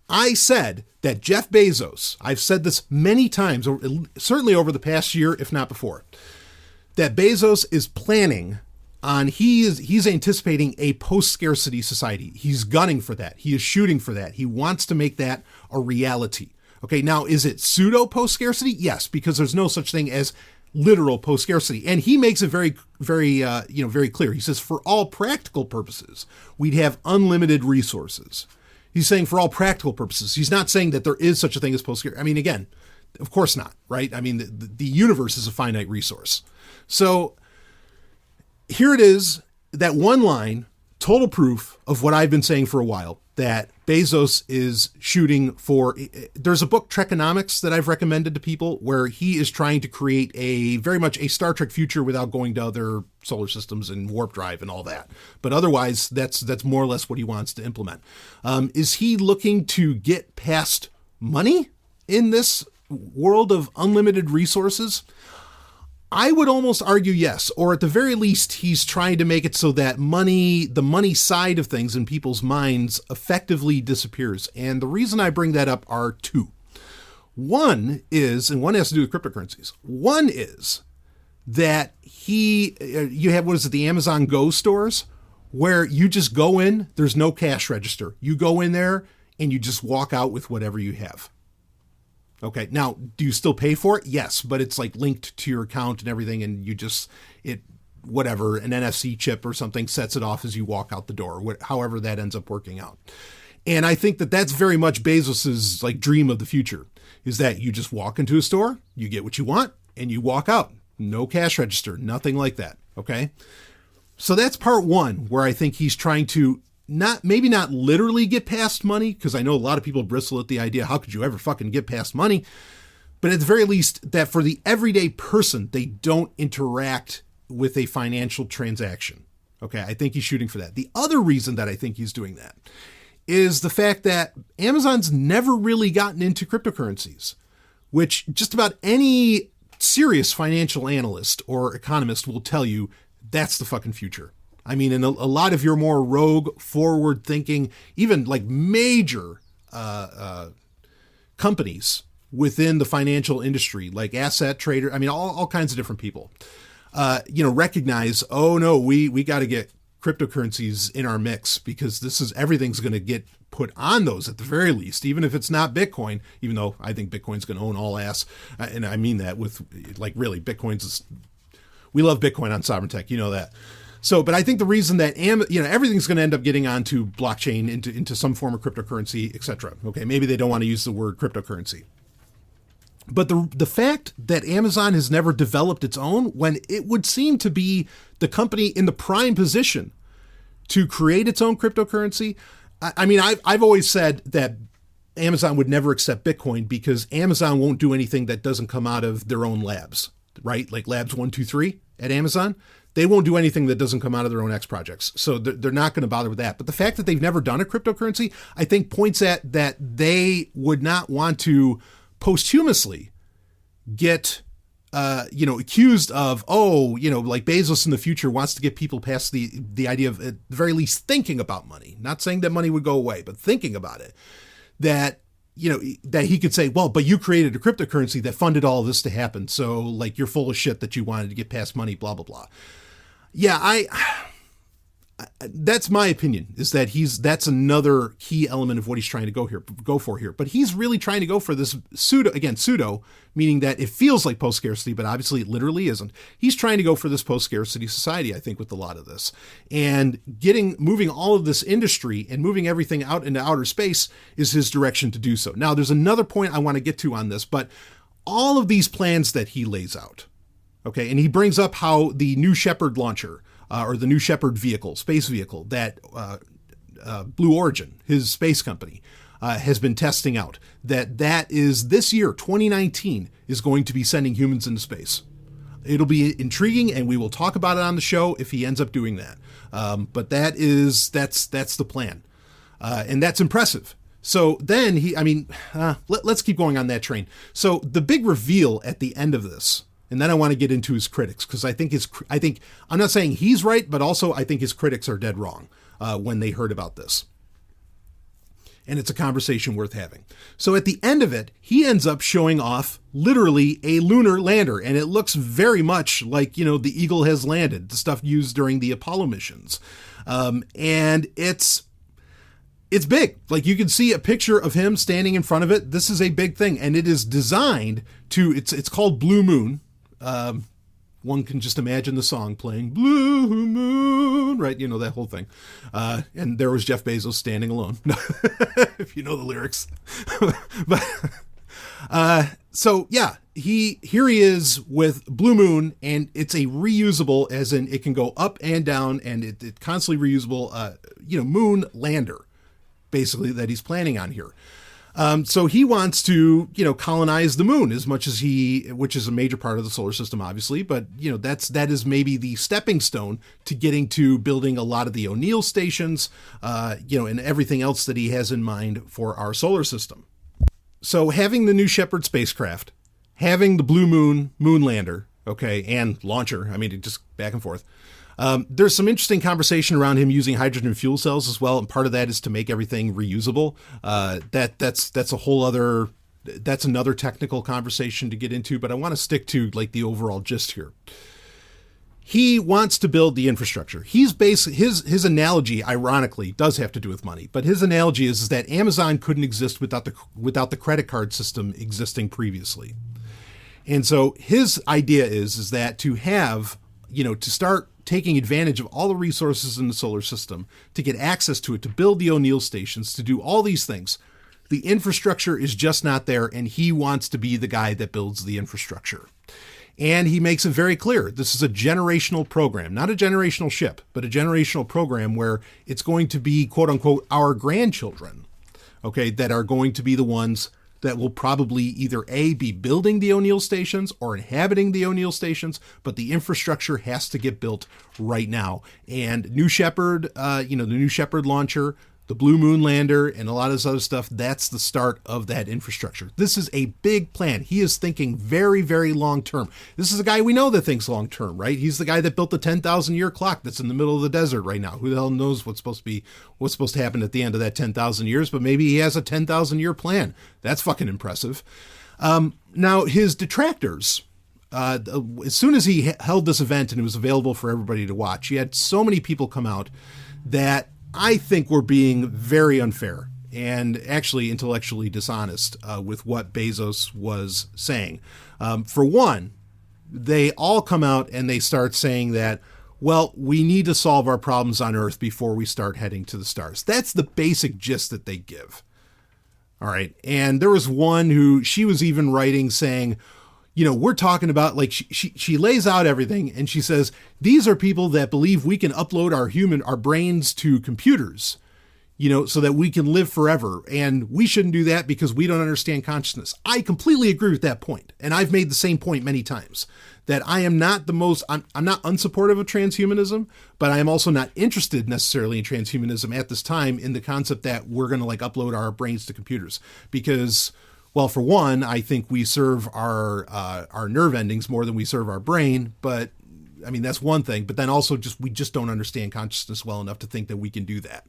I said that Jeff Bezos, I've said this many times, certainly over the past year, if not before, that Bezos is planning on, he's anticipating a post-scarcity society. He's gunning for that. He is shooting for that. He wants to make that a reality. Okay, now is it pseudo post-scarcity? Yes, because there's no such thing as literal post-scarcity. And he makes it very clear. He says, for all practical purposes, we'd have unlimited resources. He's saying for all practical purposes. He's not saying that there is such a thing as post-scarcity. I mean, again, of course not, right? I mean, the universe is a finite resource. So here it is, that one line, total proof of what I've been saying for a while, that Bezos is shooting for. There's a book, Trekonomics, that I've recommended to people, where he is trying to create very much a Star Trek future without going to other solar systems and warp drive and all that. But otherwise, that's more or less what he wants to implement. Is he looking to get past money in this world of unlimited resources? I would almost argue yes, or at the very least, he's trying to make it so that the money side of things in people's minds effectively disappears. And the reason I bring that up are two. One is, and one has to do with cryptocurrencies. One is that you have, the Amazon Go stores, where you just go in, there's no cash register. You go in there and you just walk out with whatever you have. Okay. Now, do you still pay for it? Yes, but it's like linked to your account and everything. And you just, an NFC chip or something sets it off as you walk out the door, however that ends up working out. And I think that that's very much Bezos's like dream of the future, is that you just walk into a store, you get what you want, and you walk out. No cash register, nothing like that. Okay. So that's part one, where I think he's trying to maybe not literally get past money, because I know a lot of people bristle at the idea, how could you ever fucking get past money? But at the very least, that for the everyday person, they don't interact with a financial transaction. Okay, I think he's shooting for that. The other reason that I think he's doing that is the fact that Amazon's never really gotten into cryptocurrencies, which just about any serious financial analyst or economist will tell you that's the fucking future. I mean, in a lot of your more rogue, forward-thinking, even like major companies within the financial industry, like asset trader, I mean, all kinds of different people, recognize, oh no, we got to get cryptocurrencies in our mix, because everything's going to get put on those at the very least, even if it's not Bitcoin, even though I think Bitcoin's going to own all ass. And I mean that with like, really, we love Bitcoin on Sovryn Tech, you know that. So, but I think the reason that everything's going to end up getting onto blockchain, into some form of cryptocurrency, etc. Okay, maybe they don't want to use the word cryptocurrency, but the fact that Amazon has never developed its own, when it would seem to be the company in the prime position to create its own cryptocurrency. I mean, I've always said that Amazon would never accept Bitcoin, because Amazon won't do anything that doesn't come out of their own labs, right? Like labs 1, 2, 3 at Amazon. They won't do anything that doesn't come out of their own X projects. So they're not going to bother with that. But the fact that they've never done a cryptocurrency, I think points at that they would not want to posthumously get, accused of, like Bezos in the future wants to get people past the idea of, at the very least, thinking about money. Not saying that money would go away, but thinking about it. That he could say, well, but you created a cryptocurrency that funded all of this to happen. So like, you're full of shit that you wanted to get past money, blah, blah, blah. Yeah, that's my opinion, is that that's another key element of what he's trying to go for here. But he's really trying to go for this pseudo, meaning that it feels like post-scarcity, but obviously it literally isn't. He's trying to go for this post-scarcity society, I think, with a lot of this. And moving all of this industry and moving everything out into outer space is his direction to do so. Now, there's another point I want to get to on this, but all of these plans that he lays out, okay, and he brings up how the New Shepard launcher, or the New Shepard space vehicle that Blue Origin, his space company, has been testing out, that is this year, 2019, is going to be sending humans into space. It'll be intriguing, and we will talk about it on the show if he ends up doing that. But that's the plan, and that's impressive. So then let's keep going on that train. So the big reveal at the end of this. And then I want to get into his critics, because I think I'm not saying he's right, but also I think his critics are dead wrong when they heard about this. And it's a conversation worth having. So at the end of it, he ends up showing off literally a lunar lander, and it looks very much like, the Eagle has landed, the stuff used during the Apollo missions. And it's big. Like, you can see a picture of him standing in front of it. This is a big thing, and it is designed it's called Blue Moon. One can just imagine the song playing Blue Moon, right? That whole thing. And there was Jeff Bezos standing alone, if you know the lyrics. So yeah, here he is with Blue Moon, and it's a reusable, as in it can go up and down, and it constantly reusable, moon lander, basically, that he's planning on here. So he wants to, colonize the moon as much as which is a major part of the solar system, obviously, but that is maybe the stepping stone to getting to building a lot of the O'Neill stations, and everything else that he has in mind for our solar system. So having the New Shepard spacecraft, having the Blue Moon lander, okay, and launcher, just back and forth. There's some interesting conversation around him using hydrogen fuel cells as well, and part of that is to make everything reusable. That's another technical conversation to get into, but I want to stick to the overall gist here. He wants to build the infrastructure. His analogy, ironically, does have to do with money, but his analogy is that Amazon couldn't exist without the credit card system existing previously. And so his idea is that to have, to start taking advantage of all the resources in the solar system, to get access to it, to build the O'Neill stations, to do all these things. The infrastructure is just not there, and he wants to be the guy that builds the infrastructure. And he makes it very clear, this is a generational program, not a generational ship, but a generational program where it's going to be, quote unquote, our grandchildren, okay, that are going to be the ones that will probably either A, be building the O'Neill stations or inhabiting the O'Neill stations, but the infrastructure has to get built right now. And New Shepard, the New Shepard launcher, the Blue Moon lander, and a lot of this other stuff, that's the start of that infrastructure. This is a big plan. He is thinking very, very long term. This is a guy we know that thinks long term, right? He's the guy that built the 10,000-year clock that's in the middle of the desert right now. Who the hell knows what's supposed to happen at the end of that 10,000 years, but maybe he has a 10,000-year plan. That's fucking impressive. Now, his detractors, as soon as he held this event and it was available for everybody to watch, he had so many people come out that I think we're being very unfair and actually intellectually dishonest with what Bezos was saying. For one, they all come out and they start saying that, well, we need to solve our problems on Earth before we start heading to the stars. That's the basic gist that they give. All right. And there was one she was even writing saying, we're talking about, she lays out everything and she says, these are people that believe we can upload our brains to computers, so that we can live forever. And we shouldn't do that because we don't understand consciousness. I completely agree with that point. And I've made the same point many times, that I am not I'm not unsupportive of transhumanism, but I am also not interested necessarily in transhumanism at this time, in the concept that we're going to upload our brains to computers, because, well, for one, I think we serve our nerve endings more than we serve our brain, but that's one thing. But then also we just don't understand consciousness well enough to think that we can do that.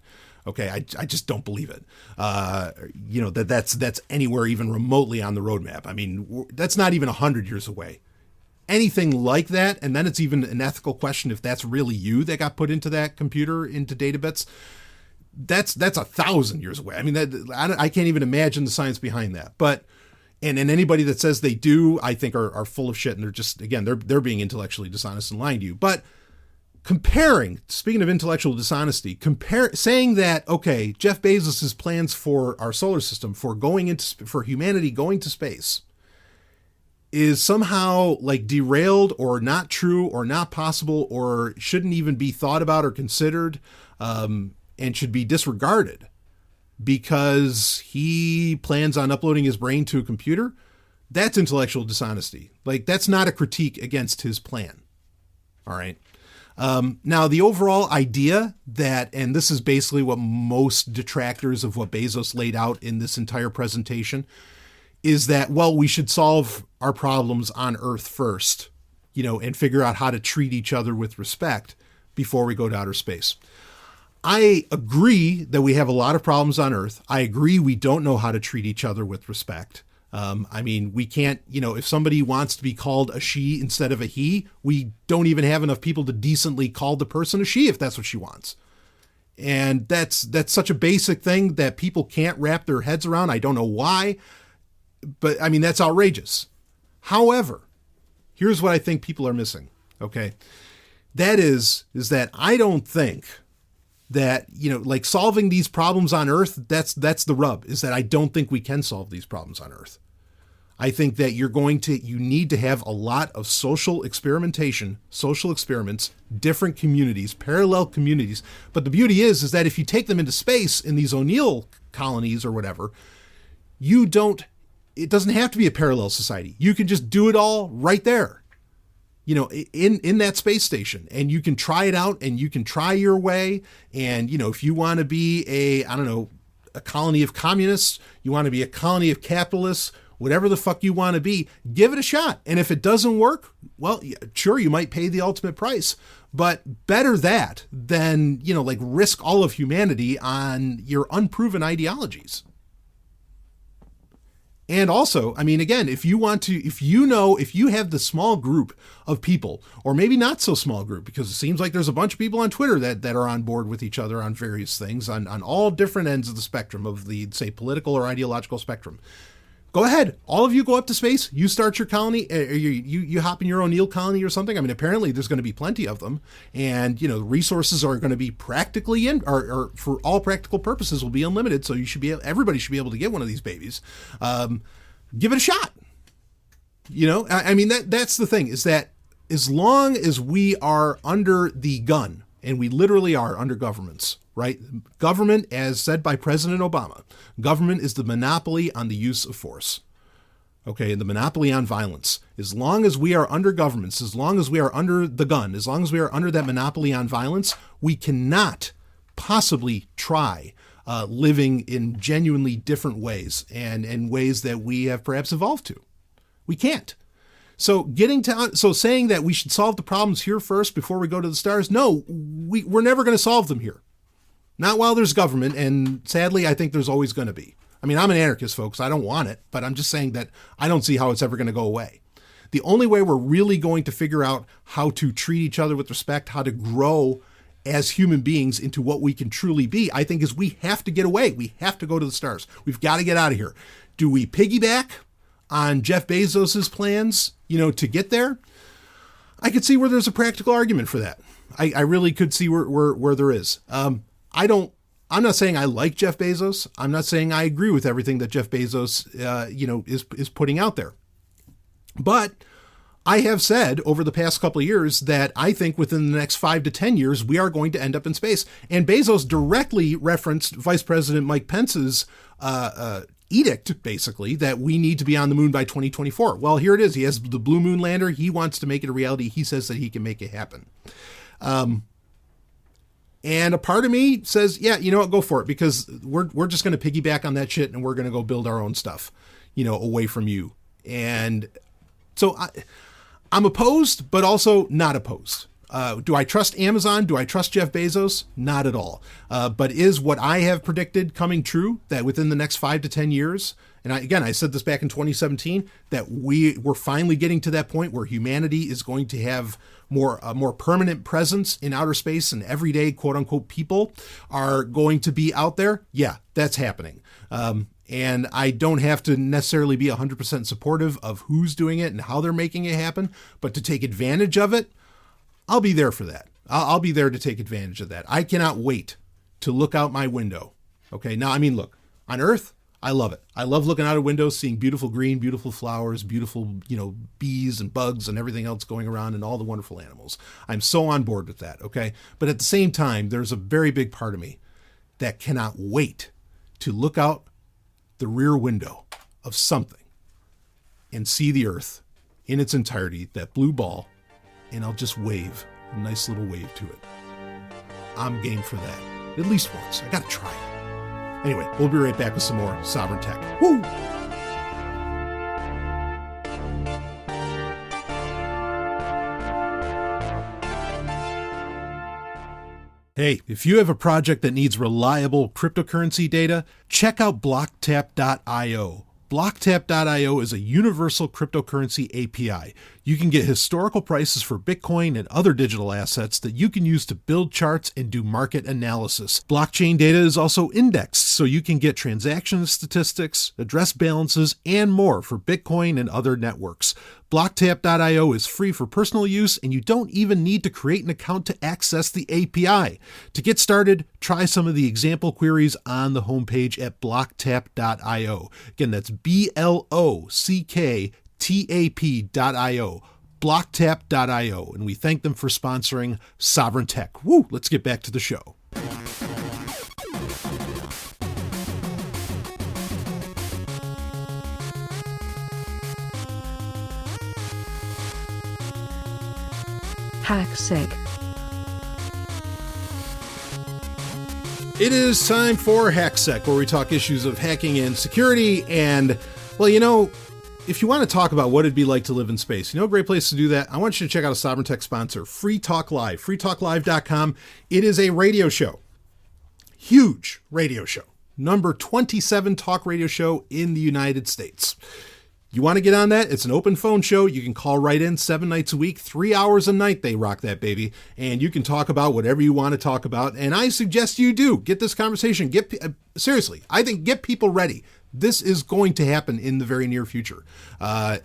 Okay, I just don't believe it. That's anywhere even remotely on the roadmap. That's not even 100 years away. anything like that, and then it's even an ethical question if that's really you that got put into that computer, into data bits, that's 1,000 years away. I mean, I can't even imagine the science behind that. But and anybody that says they do, I think are full of shit, and they're just, again, they're being intellectually dishonest and lying to you. But speaking of intellectual dishonesty, saying that, okay, Jeff Bezos's plans for our solar system, for humanity going to space, is somehow like derailed or not true or not possible or shouldn't even be thought about or considered, and should be disregarded because he plans on uploading his brain to a computer, that's intellectual dishonesty. Like, that's not a critique against his plan. All right. Now, the overall idea that, and this is basically what most detractors of what Bezos laid out in this entire presentation, is that, well, we should solve our problems on Earth first, and figure out how to treat each other with respect before we go to outer space. I agree that we have a lot of problems on Earth. I agree we don't know how to treat each other with respect. I mean, we can't, if somebody wants to be called a she instead of a he, we don't even have enough people to decently call the person a she if that's what she wants. And that's such a basic thing that people can't wrap their heads around. I don't know why, but I mean, that's outrageous. However, here's what I think people are missing. Okay. That is that I don't think that, like solving these problems on Earth, that's the rub, is that I don't think we can solve these problems on Earth. I think that you need to have a lot of social experimentation, social experiments, different communities, parallel communities. But the beauty is that if you take them into space in these O'Neill colonies or whatever, it doesn't have to be a parallel society. You can just do it all right there. In that space station, and you can try it out and you can try your way. And, if you want to be a colony of communists, you want to be a colony of capitalists, whatever the fuck you want to be, give it a shot. And if it doesn't work, well, sure, you might pay the ultimate price, but better that than, risk all of humanity on your unproven ideologies. And also, I mean, again, if you have the small group of people, or maybe not so small group, because it seems like there's a bunch of people on Twitter that are on board with each other on various things, on all different ends of the spectrum of the, say, political or ideological spectrum. Go ahead. All of you go up to space. You start your colony. You hop in your O'Neill colony or something. I mean, apparently there's going to be plenty of them. And, the resources are going to be practically or for all practical purposes will be unlimited. So everybody should be able to get one of these babies. Give it a shot. I mean, that's the thing, is that as long as we are under the gun, and we literally are under governments, right? Government, as said by President Obama, government is the monopoly on the use of force. Okay, and the monopoly on violence. As long as we are under governments, as long as we are under the gun, as long as we are under that monopoly on violence, we cannot possibly try living in genuinely different ways and ways that we have perhaps evolved to. We can't. So saying that we should solve the problems here first before we go to the stars, no, we're never going to solve them here. Not while there's government, and sadly, I think there's always going to be. I mean, I'm an anarchist, folks. I don't want it, but I'm just saying that I don't see how it's ever going to go away. The only way we're really going to figure out how to treat each other with respect, how to grow as human beings into what we can truly be, I think, is we have to get away. We have to go to the stars. We've got to get out of here. Do we piggyback on Jeff Bezos's plans, to get there? I could see where there's a practical argument for that. I really could see where there is. I'm not saying I like Jeff Bezos. I'm not saying I agree with everything that Jeff Bezos, is putting out there. But I have said over the past couple of years that I think within the next 5 to 10 years, we are going to end up in space. And Bezos directly referenced Vice President Mike Pence's edict, basically, that we need to be on the moon by 2024. Well, here it is. He has the Blue Moon lander. He wants to make it a reality. He says that he can make it happen. And a part of me says, yeah, you know what, go for it, because we're just going to piggyback on that shit and we're going to go build our own stuff, away from you. And so I'm opposed, but also not opposed. Do I trust Amazon? Do I trust Jeff Bezos? Not at all. But is what I have predicted coming true, that within the next 5 to 10 years, and I said this back in 2017, that we're finally getting to that point where humanity is going to have a more permanent presence in outer space, and everyday quote unquote people are going to be out there? Yeah, that's happening. And I don't have to necessarily be 100% supportive of who's doing it and how they're making it happen, but to take advantage of it, I'll be there for that. I'll be there to take advantage of that. I cannot wait to look out my window. Okay, now, I mean, look, on Earth, I love it. I love looking out a window, seeing beautiful green, beautiful flowers, beautiful, bees and bugs and everything else going around and all the wonderful animals. I'm so on board with that, okay? But at the same time, there's a very big part of me that cannot wait to look out the rear window of something and see the Earth in its entirety, that blue ball, and I'll just wave, a nice little wave to it. I'm game for that. At least once. I gotta try it. Anyway, we'll be right back with some more Sovryn Tech. Woo! Hey, if you have a project that needs reliable cryptocurrency data, check out blocktap.io. Blocktap.io is a universal cryptocurrency API. You can get historical prices for Bitcoin and other digital assets that you can use to build charts and do market analysis. Blockchain data is also indexed, so you can get transaction statistics, address balances, and more for Bitcoin and other networks. Blocktap.io is free for personal use, and you don't even need to create an account to access the API. To get started, try some of the example queries on the homepage at blocktap.io. Again, that's blocktap.io. blocktap.io, and we thank them for sponsoring Sovryn Tech. Woo! Let's get back to the show. HackSec. It is time for HackSec, where we talk issues of hacking and security. And, well, if you want to talk about what it'd be like to live in space, a great place to do that, I want you to check out a Sovryn Tech sponsor, Free Talk Live, freetalklive.com. It is a radio show, huge radio show, number 27 talk radio show in the United States. You want to get on that? It's an open phone show. You can call right in 7 nights a week, 3 hours a night. They rock that baby. And you can talk about whatever you want to talk about. And I suggest you do. Get this conversation. Seriously, I think get people ready. This is going to happen in the very near future. If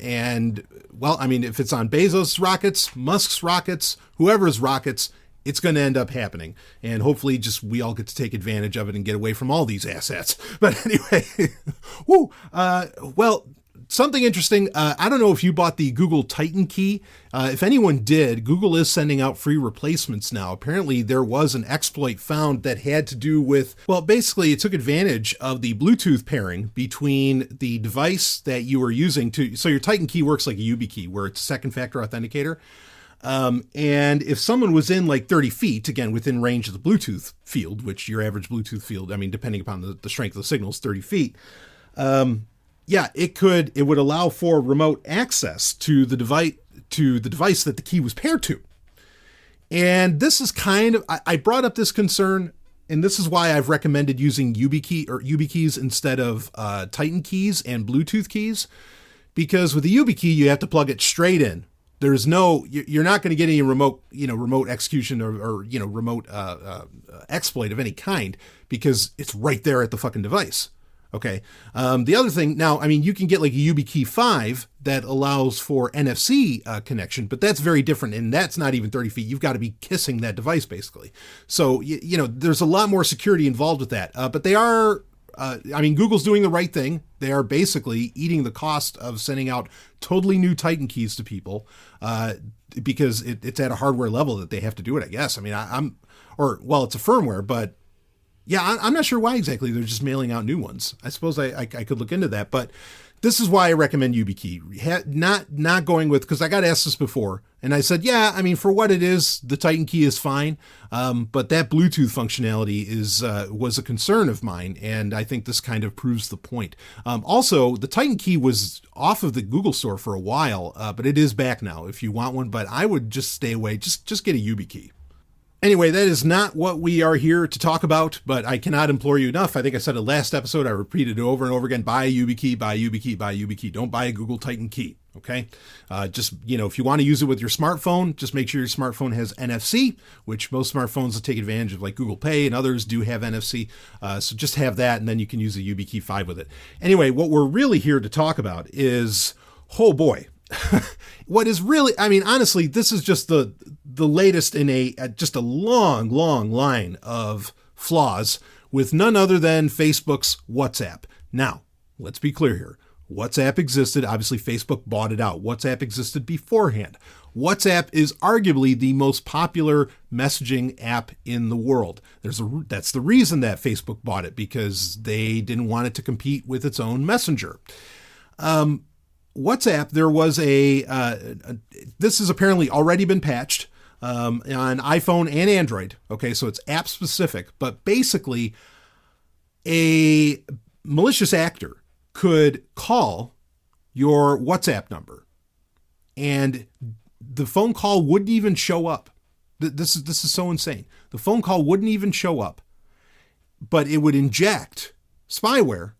it's on Bezos' rockets, Musk's rockets, whoever's rockets, it's going to end up happening. And hopefully we all get to take advantage of it and get away from all these assets. But anyway, something interesting. I don't know if you bought the Google Titan key. If anyone did, Google is sending out free replacements now. Apparently there was an exploit found that had to do with, basically it took advantage of the Bluetooth pairing between the device that you were using so your Titan key works like a YubiKey, where it's a second factor authenticator. And if someone was in 30 feet, again, within range of the Bluetooth field, which your average Bluetooth field, depending upon the strength of the signal, is 30 feet. It would allow for remote access to the device that the key was paired to. And this is I brought up this concern, and this is why I've recommended using YubiKeys instead of Titan keys and Bluetooth keys, because with the YubiKey, you have to plug it straight in. You're not going to get any remote execution or remote exploit of any kind, because it's right there at the fucking device. Okay. The other thing now, you can get a YubiKey 5 that allows for NFC connection, but that's very different. And that's not even 30 feet. You've got to be kissing that device basically. So, there's a lot more security involved with that. But they are, Google's doing the right thing. They are basically eating the cost of sending out totally new Titan keys to people, because it's at a hardware level that they have to do it, I guess. It's a firmware, but yeah, I'm not sure why exactly they're just mailing out new ones. I suppose I could look into that, but this is why I recommend YubiKey. Not going with, because I got asked this before, and I said, yeah, I mean, for what it is, the Titan key is fine, but that Bluetooth functionality was a concern of mine, and I think this kind of proves the point. Also, the Titan key was off of the Google store for a while, but it is back now if you want one, but I would just stay away. Just get a YubiKey. Anyway, that is not what we are here to talk about, but I cannot implore you enough. I think I said it last episode. I repeated it over and over again. Buy a YubiKey, buy a YubiKey, buy a YubiKey. Don't buy a Google Titan key, okay? Just, if you want to use it with your smartphone, just make sure your smartphone has NFC, which most smartphones that take advantage of, like Google Pay and others do have NFC. So just have that, and then you can use a YubiKey 5 with it. Anyway, what we're really here to talk about is, oh boy, what is really, I mean, honestly, this is just the latest in just a long line of flaws with none other than Facebook's WhatsApp. Now, let's be clear here. WhatsApp existed. Obviously, Facebook bought it out. WhatsApp existed beforehand. WhatsApp is arguably the most popular messaging app in the world. That's the reason that Facebook bought it, because they didn't want it to compete with its own messenger. WhatsApp, there was this has apparently already been patched on iPhone and Android. Okay, so it's app specific, but basically a malicious actor could call your WhatsApp number and the phone call wouldn't even show up. This is so insane. The phone call wouldn't even show up, but it would inject spyware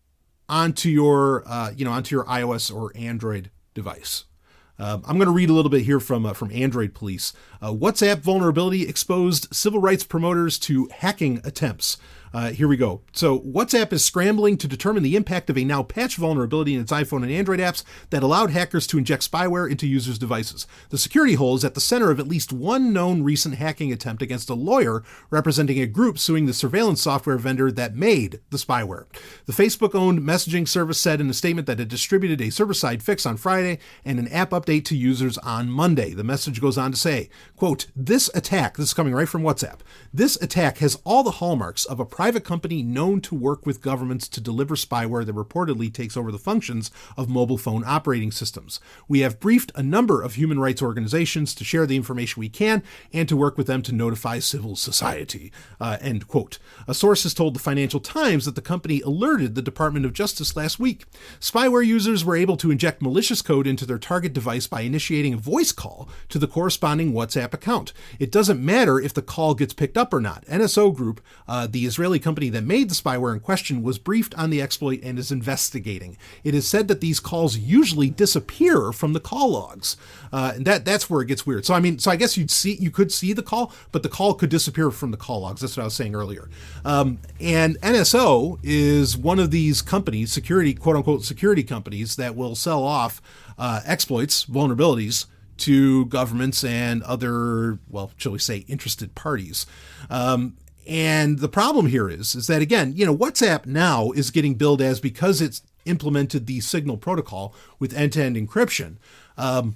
onto your iOS or Android device. I'm going to read a little bit here from Android Police. WhatsApp vulnerability exposed civil rights promoters to hacking attempts. Here we go. So WhatsApp is scrambling to determine the impact of a now patched vulnerability in its iPhone and Android apps that allowed hackers to inject spyware into users' devices. The security hole is at the center of at least one known recent hacking attempt against a lawyer representing a group suing the surveillance software vendor that made the spyware. The Facebook-owned messaging service said in a statement that it distributed a server-side fix on Friday and an app update to users on Monday. The message goes on to say, quote, this is coming right from WhatsApp, this attack has all the hallmarks of a private company known to work with governments to deliver spyware that reportedly takes over the functions of mobile phone operating systems. We have briefed a number of human rights organizations to share the information we can and to work with them to notify civil society. End quote. A source has told the Financial Times that the company alerted the Department of Justice last week. Spyware users were able to inject malicious code into their target device by initiating a voice call to the corresponding WhatsApp account. It doesn't matter if the call gets picked up or not. NSO Group, the Israeli company that made the spyware in question, was briefed on the exploit and is investigating. It is said that these calls usually disappear from the call logs. And that's where it gets weird. So I guess you could see the call, but the call could disappear from the call logs. That's what I was saying earlier. And NSO is one of these companies, security, quote unquote, security companies that will sell off exploits, vulnerabilities to governments and other, well, shall we say, interested parties. And the problem here is that, again, WhatsApp now is getting billed as, because it's implemented the Signal protocol with end-to-end encryption. Like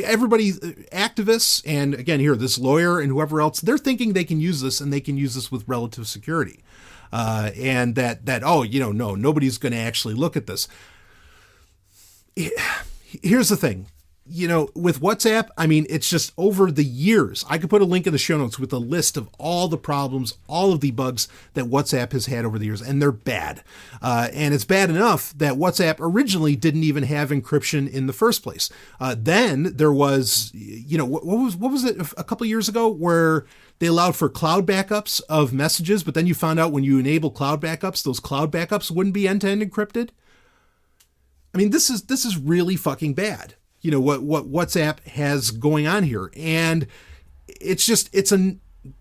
everybody, activists, and again here, this lawyer and whoever else, they're thinking they can use this and they can use this with relative security. And no, nobody's going to actually look at this. Here's the thing. With WhatsApp, it's just over the years. I could put a link in the show notes with a list of all the problems, all of the bugs that WhatsApp has had over the years, and they're bad. And it's bad enough that WhatsApp originally didn't even have encryption in the first place. Then there was, what was it a couple of years ago where they allowed for cloud backups of messages, but then you found out when you enable cloud backups, those cloud backups wouldn't be end-to-end encrypted? This is really fucking bad. What WhatsApp has going on here. And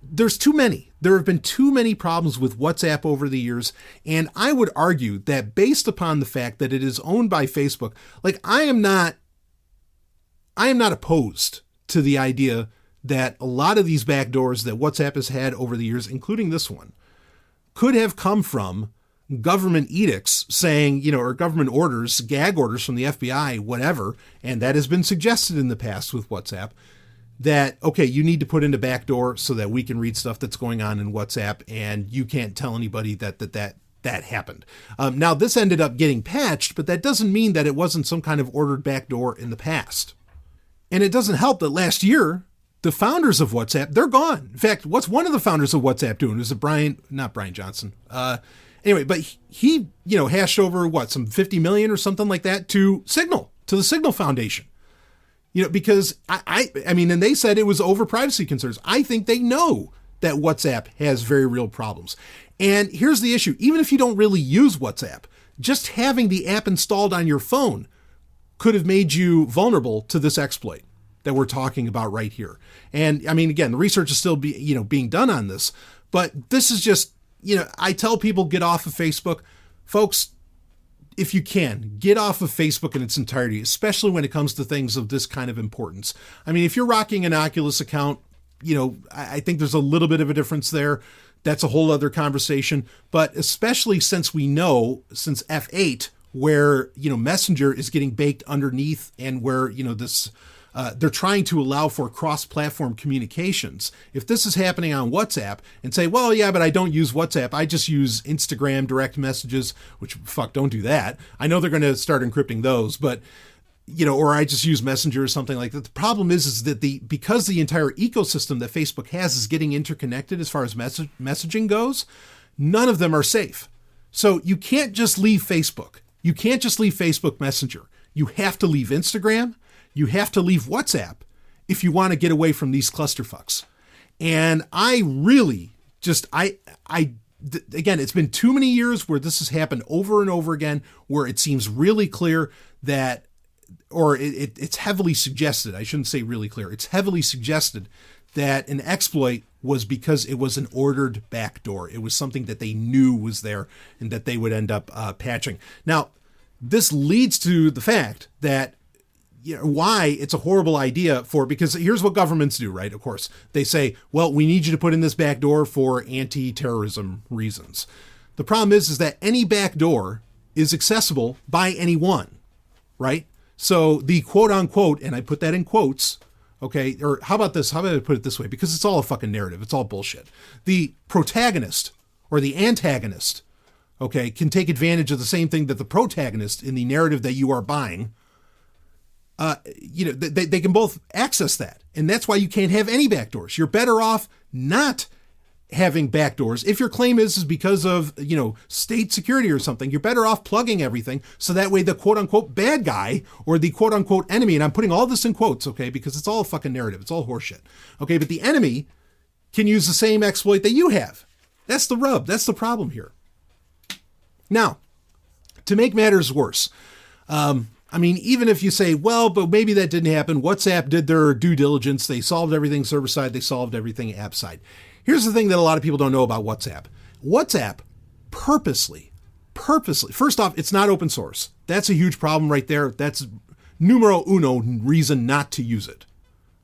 there's too many. There have been too many problems with WhatsApp over the years. And I would argue that based upon the fact that it is owned by Facebook, like I am not opposed to the idea that a lot of these backdoors that WhatsApp has had over the years, including this one, could have come from government edicts saying, or government orders, gag orders from the FBI, whatever, and that has been suggested in the past with WhatsApp, that, okay, you need to put in a backdoor so that we can read stuff that's going on in WhatsApp, and you can't tell anybody that that happened. Now, this ended up getting patched, but that doesn't mean that it wasn't some kind of ordered backdoor in the past. And it doesn't help that last year, the founders of WhatsApp, they're gone. In fact, what's one of the founders of WhatsApp doing? Is it not Brian Johnson. Anyway, but he, hashed over some 50 million or something like that to Signal, to the Signal Foundation. Because I mean, and they said it was over privacy concerns. I think they know that WhatsApp has very real problems. And here's the issue. Even if you don't really use WhatsApp, just having the app installed on your phone could have made you vulnerable to this exploit that we're talking about right here. And I mean, again, the research is still being done on this, but this is just, I tell people get off of Facebook. Folks, if you can, get off of Facebook in its entirety, especially when it comes to things of this kind of importance. I mean, if you're rocking an Oculus account, I think there's a little bit of a difference there. That's a whole other conversation. But especially since we know, since F8, where, Messenger is getting baked underneath and where, they're trying to allow for cross-platform communications. If this is happening on WhatsApp and say, well, yeah, but I don't use WhatsApp. I just use Instagram direct messages, which don't do that. I know they're going to start encrypting those, but or I just use Messenger or something like that. The problem is that because the entire ecosystem that Facebook has is getting interconnected as far as messaging goes, none of them are safe. So you can't just leave Facebook. You can't just leave Facebook Messenger. You have to leave Instagram. You have to leave WhatsApp if you want to get away from these clusterfucks. And I really again, it's been too many years where this has happened over and over again, where it seems really clear that, or it's heavily suggested, I shouldn't say really clear, it's heavily suggested that an exploit was because it was an ordered backdoor. It was something that they knew was there and that they would end up patching. Now, this leads to the fact that why it's a horrible idea because here's what governments do, right? Of course, they say, well, we need you to put in this backdoor for anti-terrorism reasons. The problem is that any backdoor is accessible by anyone, right? So the quote unquote, and I put that in quotes, okay, or how about this? How about I put it this way? Because it's all a fucking narrative. It's all bullshit. The protagonist or the antagonist, okay, can take advantage of the same thing that the protagonist in the narrative that you are buying, they can both access that. And that's why you can't have any backdoors. You're better off not having backdoors. If your claim is because of, state security or something, you're better off plugging everything. So that way the quote unquote bad guy or the quote unquote enemy, and I'm putting all this in quotes, okay, because it's all a fucking narrative. It's all horseshit. Okay. But the enemy can use the same exploit that you have. That's the rub. That's the problem here. Now, to make matters worse, I mean, even if you say, well, but maybe that didn't happen. WhatsApp did their due diligence. They solved everything server side. They solved everything app side. Here's the thing that a lot of people don't know about WhatsApp. WhatsApp purposely, first off, it's not open source. That's a huge problem right there. That's numero uno reason not to use it.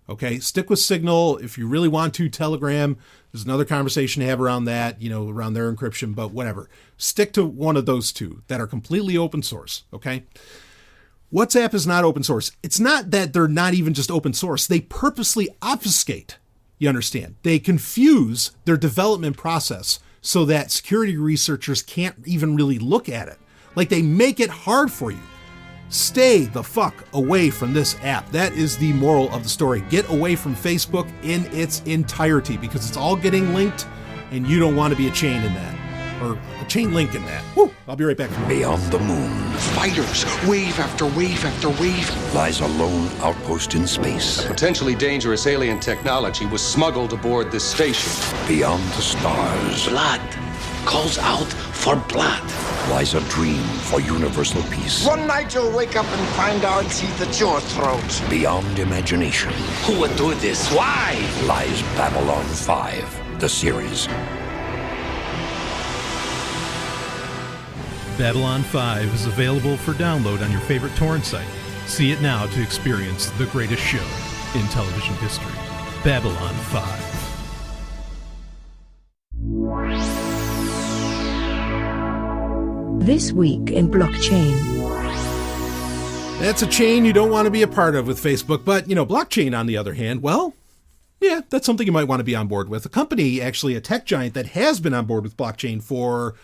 Okay, stick with Signal. If you really want to, Telegram, there's another conversation to have around that, around their encryption, but whatever. Stick to one of those two that are completely open source, okay? WhatsApp is not open source. It's not that they're not even just open source. They purposely obfuscate, you understand? They confuse their development process so that security researchers can't even really look at it. Like they make it hard for you. Stay the fuck away from this app. That is the moral of the story. Get away from Facebook in its entirety because it's all getting linked and you don't want to be a chain in that. Or a chain link in that. Woo! I'll be right back. Beyond the moon, Fighters, wave after wave after wave. lies a lone outpost in space. Potentially dangerous alien technology was smuggled aboard this station. Beyond the stars Blood calls out for blood. lies a dream for universal peace. One night you'll wake up and find our teeth at your throat. Beyond imagination Who would do this? Why? lies Babylon 5, the series. Babylon 5 is available for download on your favorite torrent site. See it now to experience the greatest show in television history. Babylon 5. This week in blockchain. That's a chain you don't want to be a part of with Facebook. But, blockchain, on the other hand, well, yeah, that's something you might want to be on board with. A company, actually a tech giant that has been on board with blockchain for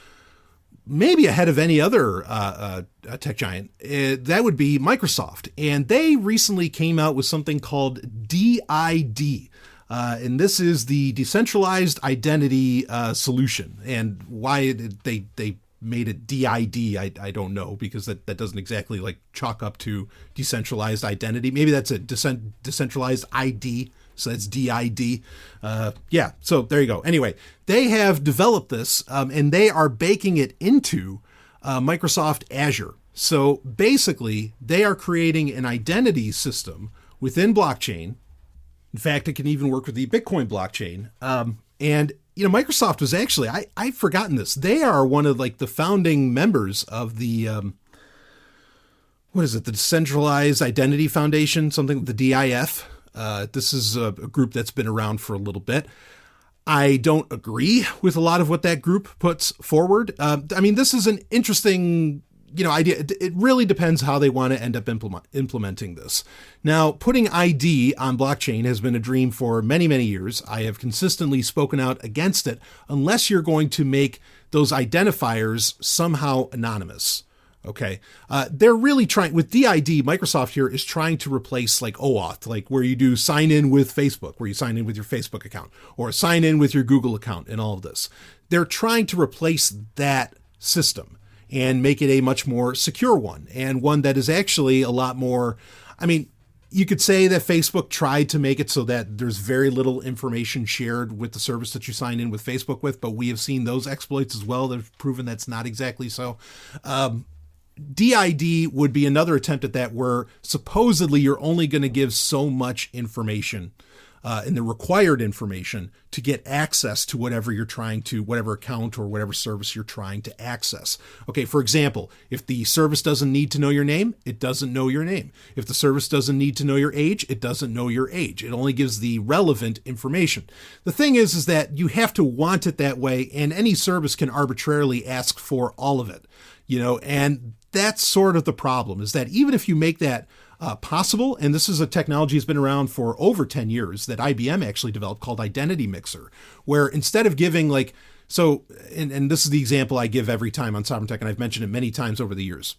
maybe ahead of any other tech giant, that would be Microsoft. And they recently came out with something called DID. And this is the decentralized identity solution. And why they made it DID, I don't know, because that doesn't exactly like chalk up to decentralized identity. Maybe that's a decentralized ID. So that's DID. Yeah, so there you go. Anyway, they have developed this and they are baking it into Microsoft Azure. So basically, they are creating an identity system within blockchain. In fact, it can even work with the Bitcoin blockchain. And, Microsoft was actually, I've forgotten this. They are one of like the founding members of the, the Decentralized Identity Foundation, something with the DIF. This is a group that's been around for a little bit. I don't agree with a lot of what that group puts forward. This is an interesting, idea. It really depends how they want to end up implementing this. Now, putting ID on blockchain has been a dream for many, many years. I have consistently spoken out against it unless you're going to make those identifiers somehow anonymous. Okay. They're really trying with DID. Microsoft here is trying to replace like OAuth, like where you do sign in with Facebook, where you sign in with your Facebook account or sign in with your Google account and all of this. They're trying to replace that system and make it a much more secure one and one that is actually a lot more. You could say that Facebook tried to make it so that there's very little information shared with the service that you sign in with Facebook with, but we have seen those exploits as well that have proven that's not exactly so. DID would be another attempt at that where supposedly you're only going to give so much information and the required information to get access to whatever account or whatever service you're trying to access. Okay, for example, if the service doesn't need to know your name, it doesn't know your name. If the service doesn't need to know your age, it doesn't know your age. It only gives the relevant information. The thing is that you have to want it that way, and any service can arbitrarily ask for all of it. And that's sort of the problem, is that even if you make that possible, and this is a technology that's been around for over 10 years that IBM actually developed called Identity Mixer, where instead of giving and this is the example I give every time on Sovereign Tech, and I've mentioned it many times over the years.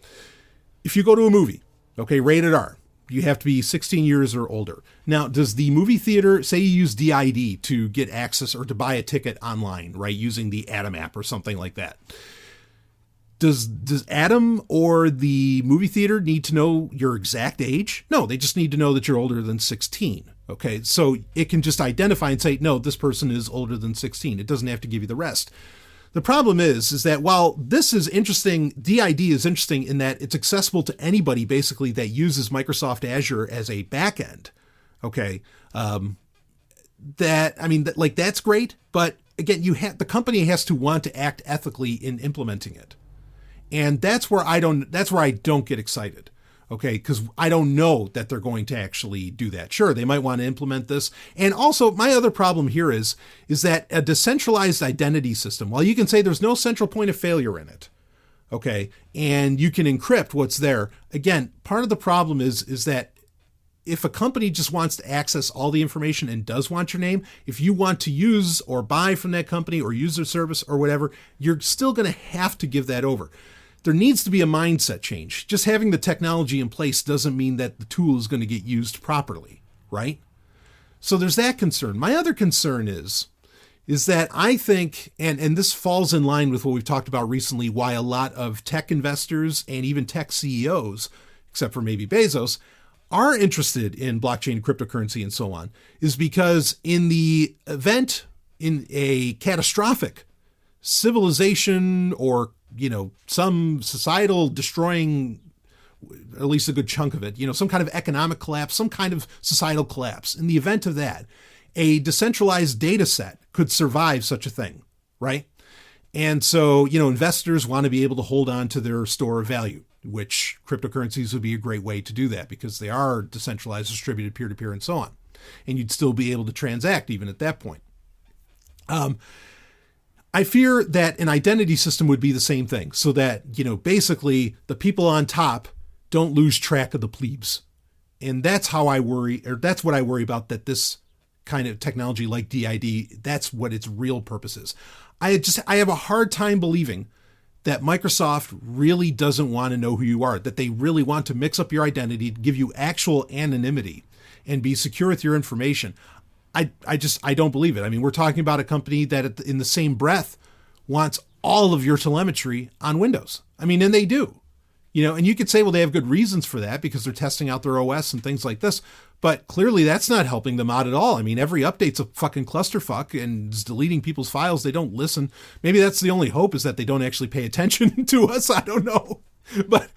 If you go to a movie, okay, rated R, you have to be 16 years or older. Now, does the movie theater, say you use DID to get access or to buy a ticket online, right, using the Atom app or something like that? Does Atom or the movie theater need to know your exact age? No, they just need to know that you're older than 16. Okay, so it can just identify and say, no, this person is older than 16. It doesn't have to give you the rest. The problem is that while this is interesting, DID is interesting in that it's accessible to anybody basically that uses Microsoft Azure as a backend. Okay, that's great, but again, the company has to want to act ethically in implementing it. And that's where I don't get excited. Okay, because I don't know that they're going to actually do that. Sure, they might want to implement this. And also, my other problem here is that a decentralized identity system, while you can say there's no central point of failure in it, okay, and you can encrypt what's there, again, part of the problem is that if a company just wants to access all the information and does want your name, if you want to use or buy from that company or use their service or whatever, you're still going to have to give that over. There needs to be a mindset change. Just having the technology in place doesn't mean that the tool is going to get used properly, right? So there's that concern. My other concern is that I think, and this falls in line with what we've talked about recently, why a lot of tech investors and even tech CEOs, except for maybe Bezos, are interested in blockchain and cryptocurrency and so on, is because in the event, in a catastrophic civilization or some societal destroying, at least a good chunk of it, some kind of economic collapse, some kind of societal collapse. In the event of that, a decentralized data set could survive such a thing, right? And so, investors want to be able to hold on to their store of value, which cryptocurrencies would be a great way to do that because they are decentralized, distributed, peer-to-peer, and so on. And you'd still be able to transact even at that point. I fear that an identity system would be the same thing, so that, basically the people on top don't lose track of the plebes. And that's how I worry, or that's what I worry about, that this kind of technology like DID, that's what its real purpose is. I have a hard time believing that Microsoft really doesn't want to know who you are, that they really want to mix up your identity, give you actual anonymity, and be secure with your information. I don't believe it. I mean, we're talking about a company that in the same breath wants all of your telemetry on Windows. I mean, and they do. And you could say, well, they have good reasons for that because they're testing out their OS and things like this. But clearly that's not helping them out at all. I mean, every update's a fucking clusterfuck and is deleting people's files. They don't listen. Maybe that's the only hope, is that they don't actually pay attention to us. I don't know. But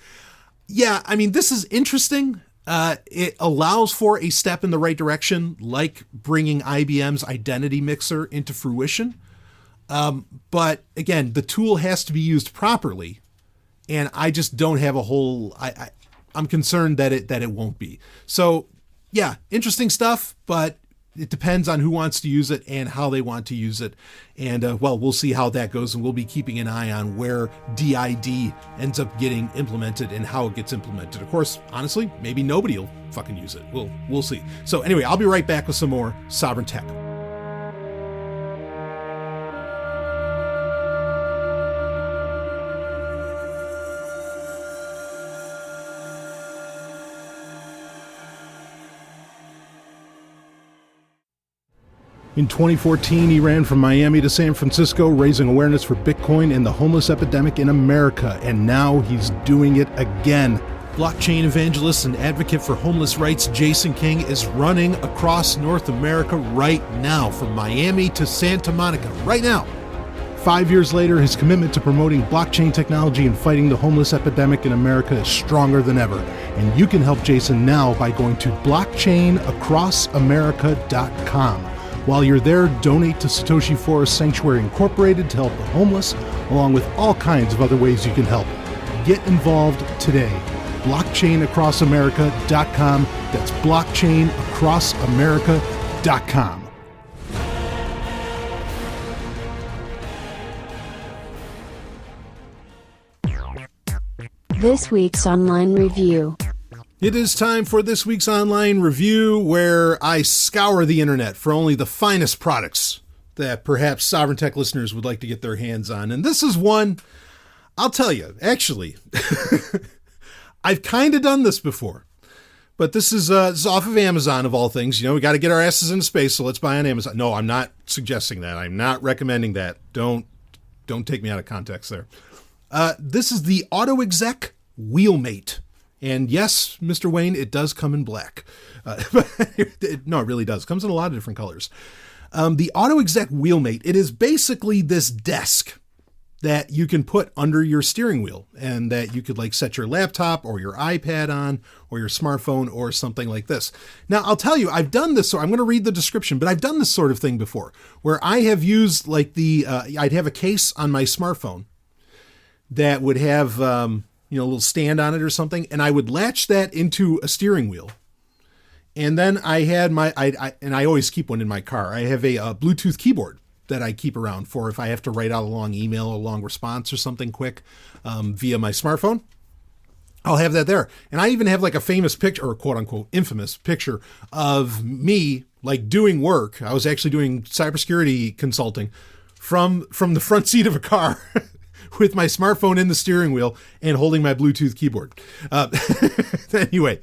yeah, I mean, this is interesting. It allows for a step in the right direction, like bringing IBM's identity mixer into fruition. But again, the tool has to be used properly. And I just don't have a whole, I'm concerned that it won't be. So yeah, interesting stuff, but it depends on who wants to use it and how they want to use it. And well, we'll see how that goes, and we'll be keeping an eye on where DID ends up getting implemented and how it gets implemented. Of course, honestly, maybe nobody will fucking use it. We'll see. So anyway, I'll be right back with some more Sovryn Tech. In 2014, he ran from Miami to San Francisco, raising awareness for Bitcoin and the homeless epidemic in America, and now he's doing it again. Blockchain evangelist and advocate for homeless rights Jason King is running across North America right now, from Miami to Santa Monica, right now. 5 years later, his commitment to promoting blockchain technology and fighting the homeless epidemic in America is stronger than ever. And you can help Jason now by going to blockchainacrossamerica.com. While you're there, donate to Satoshi Forest Sanctuary Incorporated to help the homeless, along with all kinds of other ways you can help. Get involved today. blockchainacrossamerica.com. That's blockchainacrossamerica.com. This week's online review. It is time for this week's online review, where I scour the internet for only the finest products that perhaps Sovryn Tech listeners would like to get their hands on. And this is one, I'll tell you, actually, I've kind of done this before, but this is off of Amazon of all things. We got to get our asses into space, so let's buy on Amazon. No, I'm not suggesting that. I'm not recommending that. Don't take me out of context there. This is the AutoExec Wheelmate. And yes, Mr. Wayne, it does come in black. No, it really does. It comes in a lot of different colors. The AutoExec Wheelmate, it is basically this desk that you can put under your steering wheel, and that you could set your laptop or your iPad on, or your smartphone, or something like this. Now, I'll tell you, I've done this, so I'm going to read the description, but I've done this sort of thing before, where I have used I'd have a case on my smartphone that would have, a little stand on it or something, and I would latch that into a steering wheel. And then I had and I always keep one in my car. I have a Bluetooth keyboard that I keep around for if I have to write out a long email or long response or something quick via my smartphone. I'll have that there. And I even have a famous picture, or quote unquote infamous picture, of me doing work. I was actually doing cybersecurity consulting from the front seat of a car with my smartphone in the steering wheel and holding my Bluetooth keyboard. Anyway,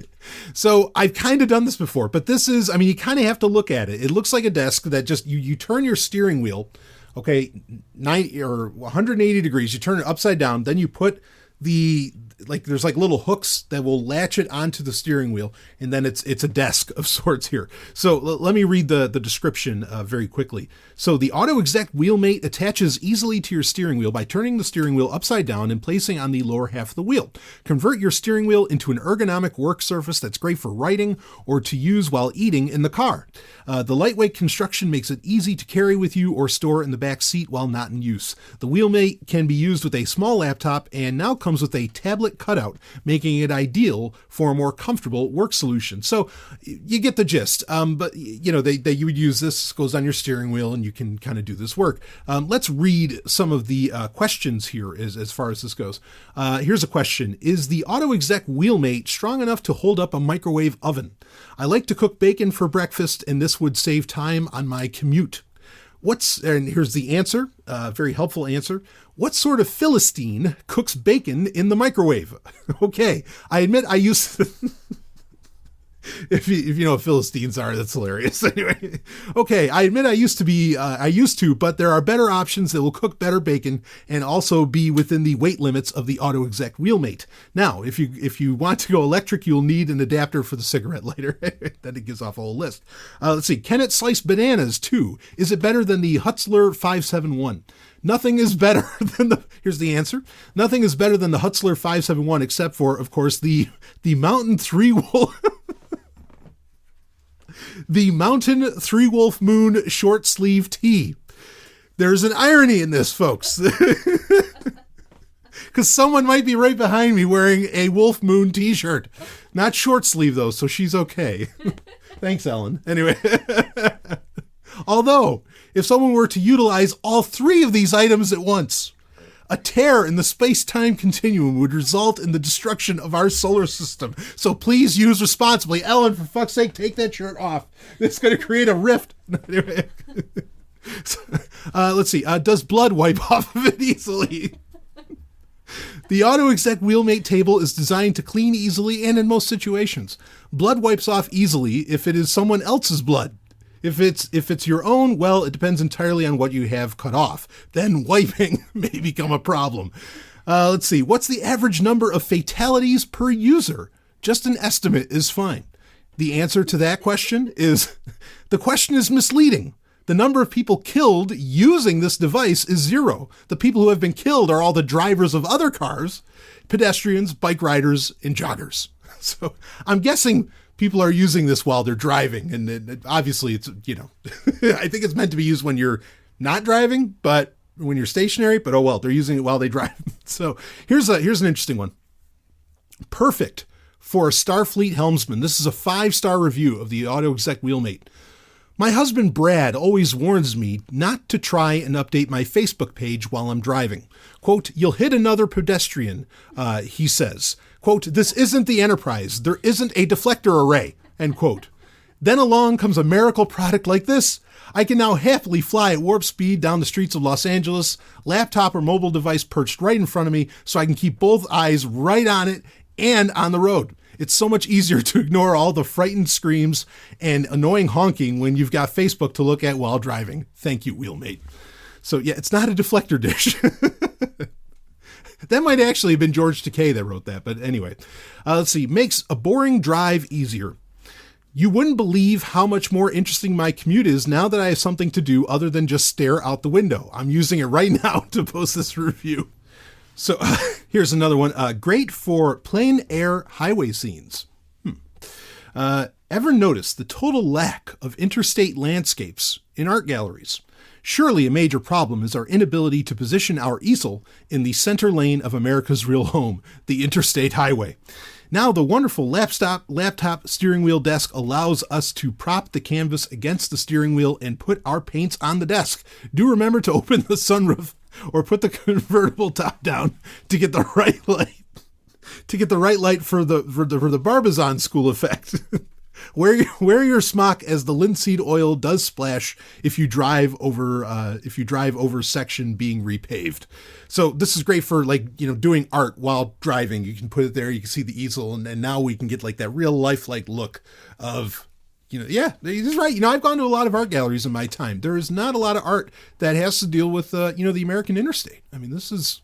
so I've kind of done this before, but this is, you kind of have to look at it. It looks like a desk that just, you turn your steering wheel, 90 or 180 degrees, you turn it upside down, then you put there's little hooks that will latch it onto the steering wheel, and then it's a desk of sorts here. So let me read the description very quickly. So the AutoExec Wheelmate attaches easily to your steering wheel by turning the steering wheel upside down and placing on the lower half of the wheel. Convert your steering wheel into an ergonomic work surface that's great for writing or to use while eating in the car. The lightweight construction makes it easy to carry with you or store in the back seat while not in use. The Wheelmate can be used with a small laptop and now comes with a tablet cutout, making it ideal for a more comfortable work solution. So you get the gist. But you would use this, goes on your steering wheel, and you can kind of do this work. Let's read some of the questions here as far as this goes. Here's a question. Is the AutoExec Wheelmate strong enough to hold up a microwave oven? I like to cook bacon for breakfast, and this would save time on my commute. And here's the answer, very helpful answer. What sort of Philistine cooks bacon in the microwave? Okay, I admit I used to... If you know what Philistines are, that's hilarious. Anyway, okay, I admit I used to, but there are better options that will cook better bacon and also be within the weight limits of the AutoExec Wheelmate. Now, if you want to go electric, you'll need an adapter for the cigarette lighter. Then it gives off a whole list. Let's see, can it slice bananas too? Is it better than the Hutzler 571? Nothing is better than here's the answer. Nothing is better than the Hutzler 571 except for, of course, the Mountain 3 Wolf. The Mountain 3 Wolf Moon short sleeve tee. There's an irony in this, folks. Because someone might be right behind me wearing a Wolf Moon t-shirt. Not short sleeve, though, so she's okay. Thanks, Ellen. Anyway. Although, if someone were to utilize all three of these items at once, a tear in the space-time continuum would result in the destruction of our solar system. So please use responsibly. Ellen, for fuck's sake, take that shirt off. It's going to create a rift. Let's see. Does blood wipe off of it easily? The AutoExec Wheelmate table is designed to clean easily and in most situations. Blood wipes off easily if it is someone else's blood. If it's your own, well, it depends entirely on what you have cut off. Then wiping may become a problem. Let's see. What's the average number of fatalities per user? Just an estimate is fine. The answer to that question is, the question is misleading. The number of people killed using this device is 0. The people who have been killed are all the drivers of other cars, pedestrians, bike riders, and joggers. So I'm guessing people are using this while they're driving, and obviously it's, I think it's meant to be used when you're not driving, but when you're stationary, but oh well, they're using it while they drive. So here's an interesting one. Perfect for a Starfleet helmsman. This is a 5-star review of the AutoExec Wheelmate. My husband Brad always warns me not to try and update my Facebook page while I'm driving. Quote, you'll hit another pedestrian, he says. Quote, this isn't the Enterprise. There isn't a deflector array, end quote. Then along comes a miracle product like this. I can now happily fly at warp speed down the streets of Los Angeles, laptop or mobile device perched right in front of me so I can keep both eyes right on it and on the road. It's so much easier to ignore all the frightened screams and annoying honking when you've got Facebook to look at while driving. Thank you, Wheelmate. So yeah, it's not a deflector dish. That might actually have been George Takei that wrote that, but anyway. Let's see. Makes a boring drive easier. You wouldn't believe how much more interesting my commute is now that I have something to do other than just stare out the window. I'm using it right now to post this review. So here's another one. Great for plein air highway scenes. Ever noticed the total lack of interstate landscapes in art galleries? Surely a major problem is our inability to position our easel in the center lane of America's real home, the interstate highway. Now the wonderful laptop steering wheel desk allows us to prop the canvas against the steering wheel and put our paints on the desk. Do remember to open the sunroof or put the convertible top down to get the right light. To get the right light for the Barbizon school effect. Wear your smock as the linseed oil does splash if you drive over section being repaved. So this is great for doing art while driving. You can put it there, you can see the easel, and now we can get like that real lifelike look of, yeah, he's right. I've gone to a lot of art galleries in my time. There is not a lot of art that has to deal with the American interstate. I mean, this is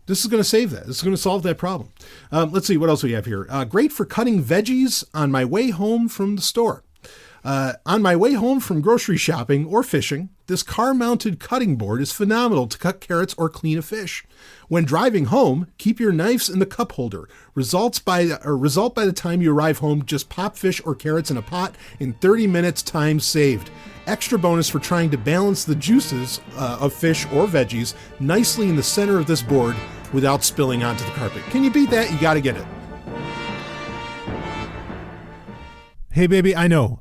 going to save that. This is going to solve that problem. Let's see what else we have here. Great for cutting veggies on my way home from the store. On my way home from grocery shopping or fishing, this car-mounted cutting board is phenomenal to cut carrots or clean a fish. When driving home, keep your knives in the cup holder. Result by the time you arrive home, just pop fish or carrots in a pot in 30 minutes, time saved. Extra bonus for trying to balance the juices of fish or veggies nicely in the center of this board without spilling onto the carpet. Can you beat that? You got to get it. Hey, baby, I know.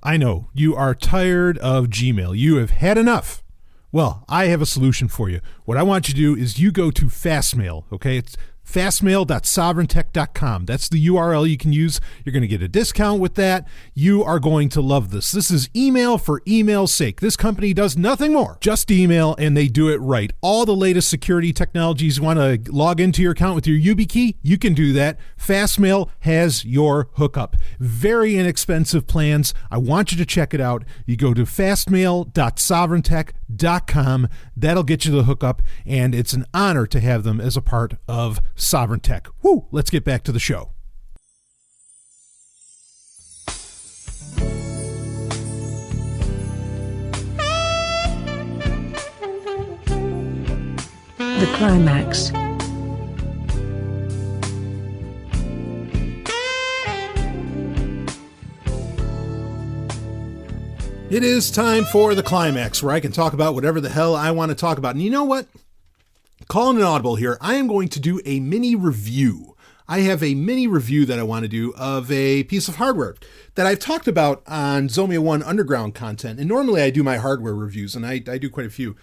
You are tired of Gmail. You have had enough. Well, I have a solution for you. What I want you to do is you go to Fastmail, okay? It's fastmail.sovereigntech.com. That's the URL you can use. You're going to get a discount with that. You are going to love this. This is email for email's sake. This company does nothing more. Just email, and they do it right. All the latest security technologies. You want to log into your account with your YubiKey? You can do that. Fastmail has your hookup. Very inexpensive plans. I want you to check it out. You go to fastmail.sovereigntech.com. That'll get you the hookup, and it's an honor to have them as a part of Sovryn Tech. Woo! Let's get back to the show. The Climax. It is time for the Climax, where I can talk about whatever the hell I want to talk about. And you know what? Calling an audible here, I am going to do a mini review. I have a mini review that I want to do of a piece of hardware that I've talked about on Zomia 1 Underground content. And normally I do my hardware reviews, and I do quite a few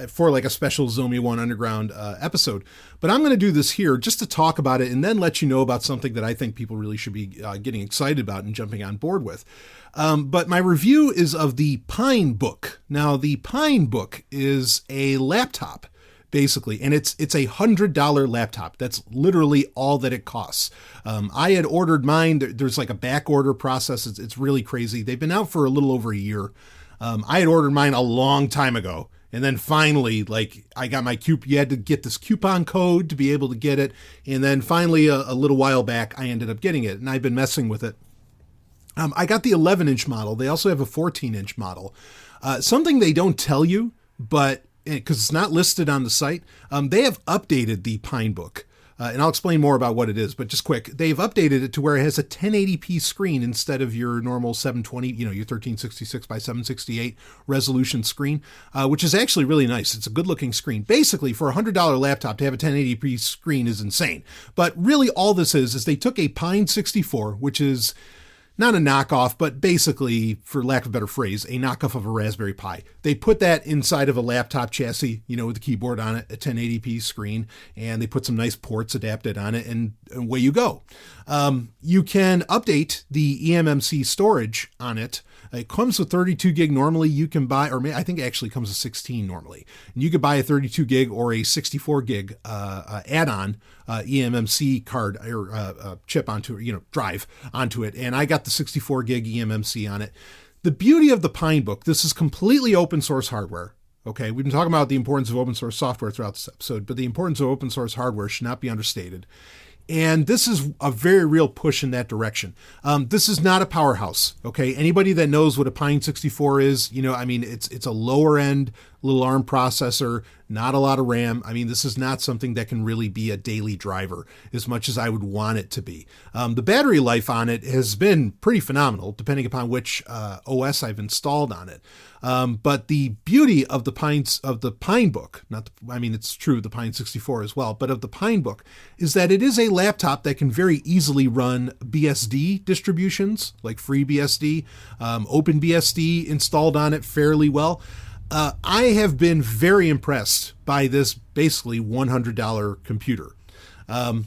for like a special Zomia 1 Underground episode. But I'm going to do this here just to talk about it and then let you know about something that I think people really should be getting excited about and jumping on board with. But my review is of the Pine Book. Now, the Pine Book is a laptop, basically, and it's a $100 laptop. That's literally all that it costs. I had ordered mine. There's like a back order process. It's really crazy. They've been out for a little over a year. I had ordered mine a long time ago. And then finally, like, I got my coupon. You had to get this coupon code to be able to get it. And then finally, a little while back, I ended up getting it. And I've been messing with it. I got the 11-inch model. They also have a 14-inch model. Something they don't tell you, but because it's not listed on the site, they have updated the Pine Book. And I'll explain more about what it is, but just quick, they've updated it to where it has a 1080p screen instead of your normal 720, your 1366 by 768 resolution screen, which is actually really nice. It's a good looking screen. Basically, for a $100 laptop to have a 1080p screen is insane. But really all this is they took a Pine 64, which is not a knockoff, but basically, for lack of a better phrase, a knockoff of a Raspberry Pi. They put that inside of a laptop chassis, with the keyboard on it, a 1080p screen, and they put some nice ports adapted on it, and away you go. You can update the eMMC storage on it. It comes with 32 gig normally. You can buy, or I think it actually comes with 16 normally. And you could buy a 32 gig or a 64 gig add-on eMMC card or chip onto it, drive onto it. And I got the 64 gig eMMC on it. The beauty of the Pine Book, this is completely open source hardware. Okay, we've been talking about the importance of open source software throughout this episode, but the importance of open source hardware should not be understated. And this is a very real push in that direction. This is not a powerhouse, okay? Anybody that knows what a Pine 64 is, it's a lower end little ARM processor, not a lot of RAM. This is not something that can really be a daily driver as much as I would want it to be. The battery life on it has been pretty phenomenal, depending upon which OS I've installed on it. But the beauty of the Pine Book, it's true, the Pine 64 as well, but of the Pine Book is that it is a laptop that can very easily run BSD distributions, like FreeBSD, OpenBSD installed on it fairly well. I have been very impressed by this basically $100 computer. And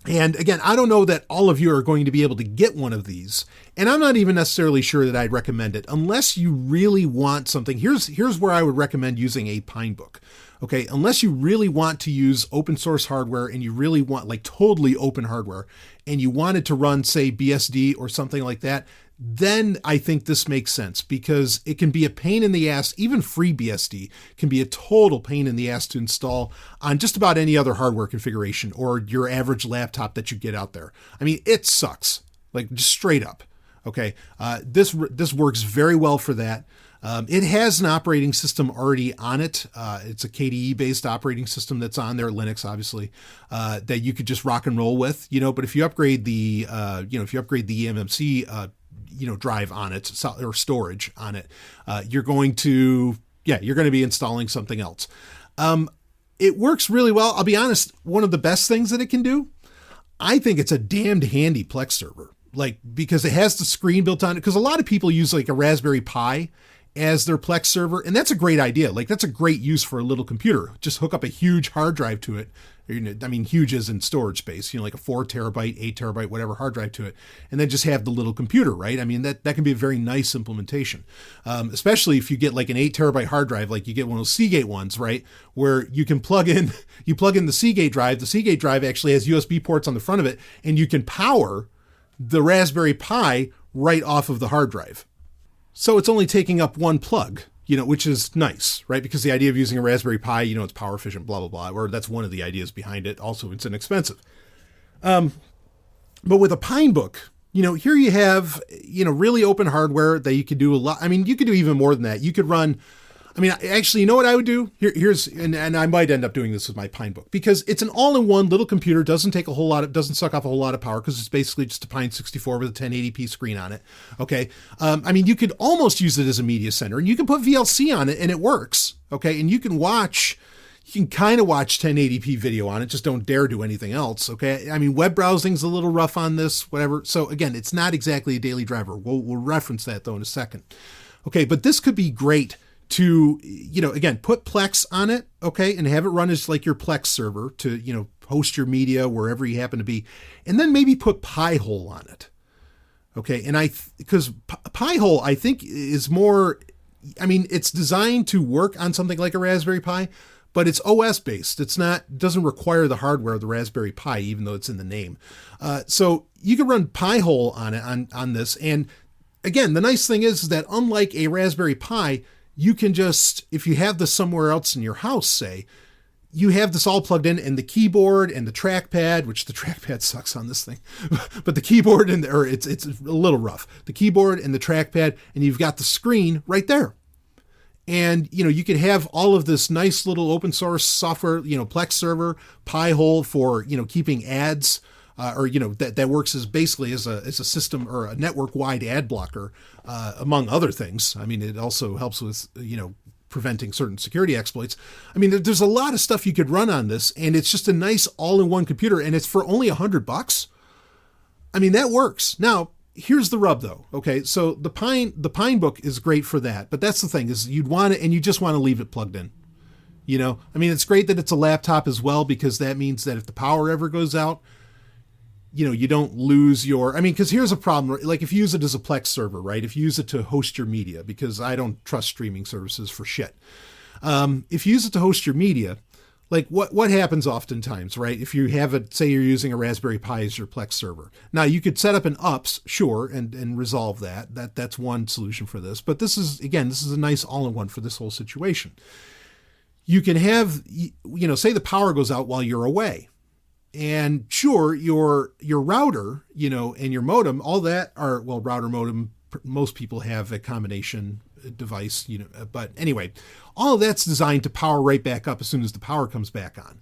again, I don't know that all of you are going to be able to get one of these. And I'm not even necessarily sure that I'd recommend it unless you really want something. Here's where I would recommend using a Pine Book. Okay, unless you really want to use open source hardware and you really want like totally open hardware and you want it to run, say, BSD or something like that, then I think this makes sense because it can be a pain in the ass. Even FreeBSD can be a total pain in the ass to install on just about any other hardware configuration or your average laptop that you get out there. It sucks, like just straight up. Okay, this works very well for that. It has an operating system already on it. It's a KDE-based operating system that's on there, Linux, obviously, that you could just rock and roll with. But if you upgrade the eMMC drive on it or storage on it, you're going to be installing something else. It works really well. I'll be honest. One of the best things that it can do, I think it's a damned handy Plex server, because it has the screen built on it. Because a lot of people use like a Raspberry Pi as their Plex server. And that's a great idea. Like, that's a great use for a little computer. Just hook up a huge hard drive to it. I mean, huge as in storage space, like a 4 terabyte, 8 terabyte, whatever hard drive to it, and then just have the little computer, right? I mean, that can be a very nice implementation, especially if you get like an 8 terabyte hard drive, like you get one of those Seagate ones, right? Where you can plug in the Seagate drive. The Seagate drive actually has USB ports on the front of it, and you can power the Raspberry Pi right off of the hard drive. So it's only taking up one plug, which is nice, right? Because the idea of using a Raspberry Pi, it's power efficient, blah, blah, blah, or that's one of the ideas behind it. Also, it's inexpensive. But with a Pinebook, here you have, really open hardware that you could do a lot. I mean, you could do even more than that. You could run, actually, you know what I would do? And I might end up doing this with my Pinebook, because it's an all-in-one little computer, doesn't suck off a whole lot of power, because it's basically just a Pine 64 with a 1080p screen on it. Okay. You could almost use it as a media center, and you can put VLC on it and it works. Okay. And you can kind of watch 1080p video on it. Just don't dare do anything else. Okay. Web browsing's a little rough on this, whatever. So again, it's not exactly a daily driver. We'll reference that though in a second. Okay. But this could be great to, again, put Plex on it, okay, and have it run as like your Plex server to, host your media wherever you happen to be, and then maybe put Pi-hole on it, okay, and because Pi-hole, I think, is more, it's designed to work on something like a Raspberry Pi, but it's OS based. Doesn't require the hardware of the Raspberry Pi, even though it's in the name. So you can run Pi-hole on it, on this, and again, the nice thing is that unlike a Raspberry Pi, you can just, if you have this somewhere else in your house, say, you have this all plugged in, and the keyboard and the trackpad, which the trackpad sucks on this thing, but the keyboard it's a little rough. The keyboard and the trackpad, and you've got the screen right there. And, you could have all of this nice little open source software, Plex server, Pi-hole for, keeping ads, that works as basically as a system or a network-wide ad blocker, among other things. It also helps with, preventing certain security exploits. There's a lot of stuff you could run on this, and it's just a nice all-in-one computer, and it's for only $100. That works. Now, here's the rub, though. Okay, so the Pinebook is great for that, but that's the thing, is you'd want it, and you just want to leave it plugged in. It's great that it's a laptop as well, because that means that if the power ever goes out, you don't lose your, because here's a problem, like if you use it as a Plex server, right? If you use it to host your media, because I don't trust streaming services for shit. If you use it to host your media, like what happens oftentimes, right? If you have it, say you're using a Raspberry Pi as your Plex server. Now you could set up an UPS, sure, and resolve that. That's one solution for this. But this is a nice all-in-one for this whole situation. You can have, say the power goes out while you're away. And sure, your router, and your modem, all that are, well, router modem, most people have a combination device, but anyway, all of that's designed to power right back up as soon as the power comes back on.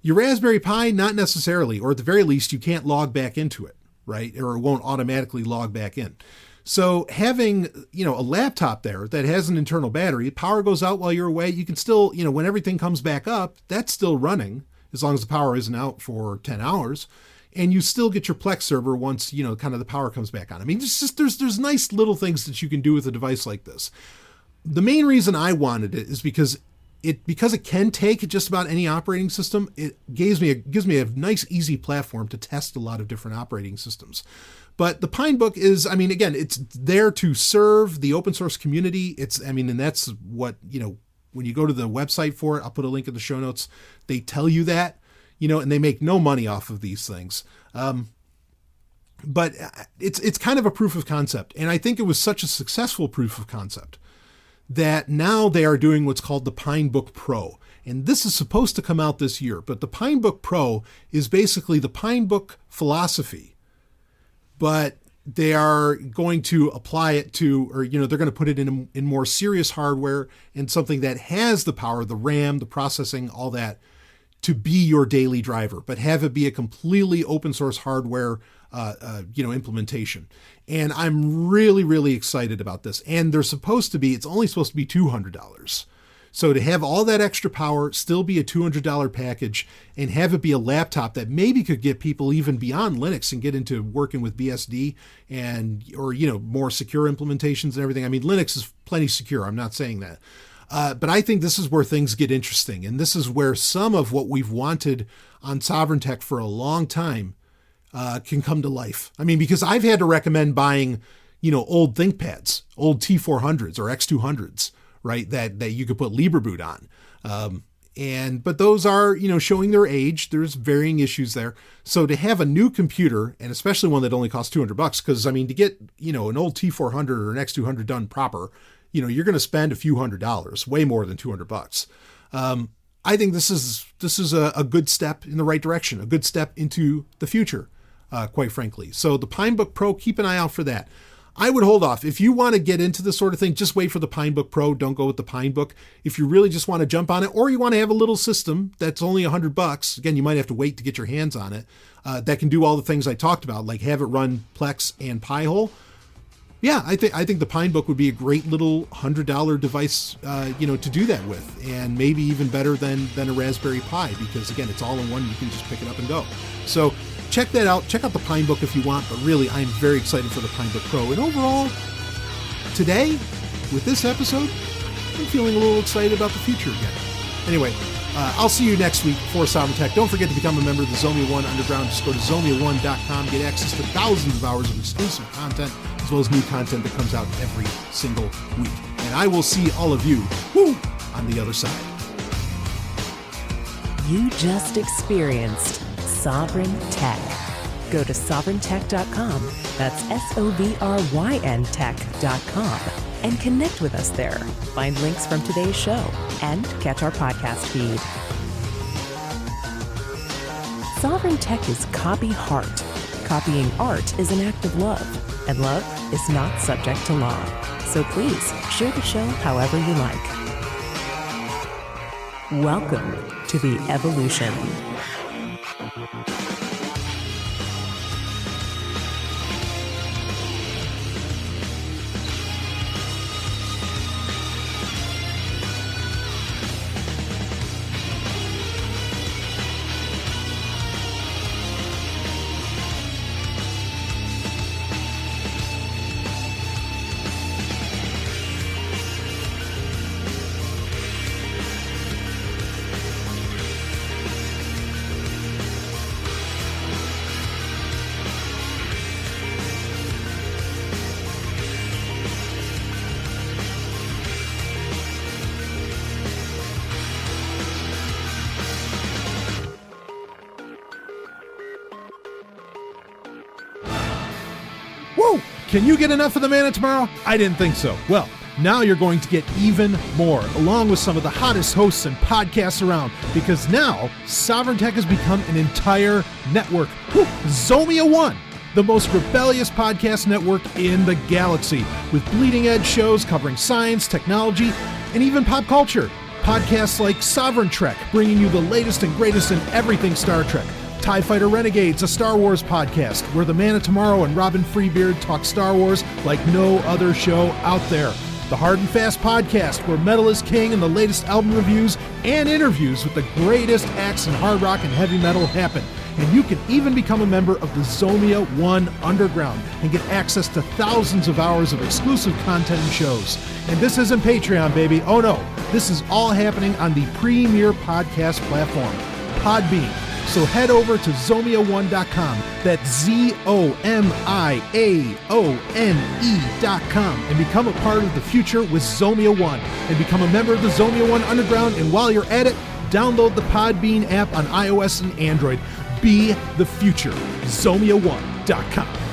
Your Raspberry Pi, not necessarily, or at the very least, you can't log back into it, right? Or it won't automatically log back in. So having, a laptop there that has an internal battery, power goes out while you're away, you can still, when everything comes back up, that's still running, as long as the power isn't out for 10 hours, and you still get your Plex server once, kind of the power comes back on. There's nice little things that you can do with a device like this. The main reason I wanted it is because it can take just about any operating system. It gives me a nice, easy platform to test a lot of different operating systems. But the Pinebook is, again, it's there to serve the open source community. And that's what, when you go to the website for it, I'll put a link in the show notes. They tell you that, and they make no money off of these things. But it's kind of a proof of concept. And I think it was such a successful proof of concept that now they are doing what's called the Pinebook Pro. And this is supposed to come out this year, but the Pinebook Pro is basically the Pinebook philosophy, but they are going to apply it to, or, they're going to put it in more serious hardware and something that has the power, the RAM, the processing, all that, to be your daily driver, but have it be a completely open source hardware, implementation. And I'm really, really excited about this. And it's only supposed to be $200. So to have all that extra power, still be a $200 package, and have it be a laptop that maybe could get people even beyond Linux and get into working with BSD or more secure implementations and everything. I mean, Linux is plenty secure. I'm not saying that. But I think this is where things get interesting. And this is where some of what we've wanted on Sovryn Tech for a long time can come to life. I mean, because I've had to recommend buying, old ThinkPads, old T400s or X200s, right? That you could put LibreBoot on. But those are, showing their age. There's varying issues there. So to have a new computer, and especially one that only costs $200, because I mean, to get, an old T400 or an X200 done proper, you're going to spend a few $100s, way more than $200. I think this is a good step in the right direction, a good step into the future, quite frankly. So the Pinebook Pro, keep an eye out for that. I would hold off. If you want to get into this sort of thing, just wait for the Pinebook Pro. Don't go with the Pinebook. If you really just want to jump on it, or you want to have a little system that's only $100, again, you might have to wait to get your hands on it, that can do all the things I talked about, like have it run Plex and Pi-hole. Yeah, I think the Pinebook would be a great little $100 device, to do that with, and maybe even better than a Raspberry Pi, because again, it's all in one. You can just pick it up and go. So check that out. Check out the Pinebook if you want, but really, I'm very excited for the Pinebook Pro. And overall, today, with this episode, I'm feeling a little excited about the future again. Anyway, I'll see you next week for Sovryn Tech. Don't forget to become a member of the Zomia One Underground. Just go to Zomia1.com, get access to thousands of hours of exclusive content, as well as new content that comes out every single week. And I will see all of you on the other side. You just experienced Sovryn Tech. Go to sovryntech.com, that's SOVRYN tech.com, and connect with us there. Find links from today's show and catch our podcast feed. Sovryn Tech is copy heart. Copying art is an act of love, and love is not subject to law. So please share the show however you like. Welcome to the evolution. Woo! Can you get enough of the Man of Tomorrow? I didn't think so. Well, now you're going to get even more, along with some of the hottest hosts and podcasts around, because now Sovryn Tech has become an entire network. Woo! Zomia One, the most rebellious podcast network in the galaxy, with bleeding edge shows covering science, technology, and even pop culture. Podcasts like Sovryn Trek, bringing you the latest and greatest in everything Star Trek. TIE Fighter Renegades, a Star Wars podcast, where the Man of Tomorrow and Robin Freebeard talk Star Wars like no other show out there. The Hard and Fast podcast, where metal is king and the latest album reviews and interviews with the greatest acts in hard rock and heavy metal happen. And you can even become a member of the Zomia One Underground and get access to thousands of hours of exclusive content and shows. And this isn't Patreon, baby. Oh no, this is all happening on the premier podcast platform, Podbean. So head over to Zomia1.com, that's ZOMIAONE.com, and become a part of the future with Zomia One, and become a member of the Zomia One Underground. And while you're at it, download the Podbean app on iOS and Android. Be the future. Zomia1.com.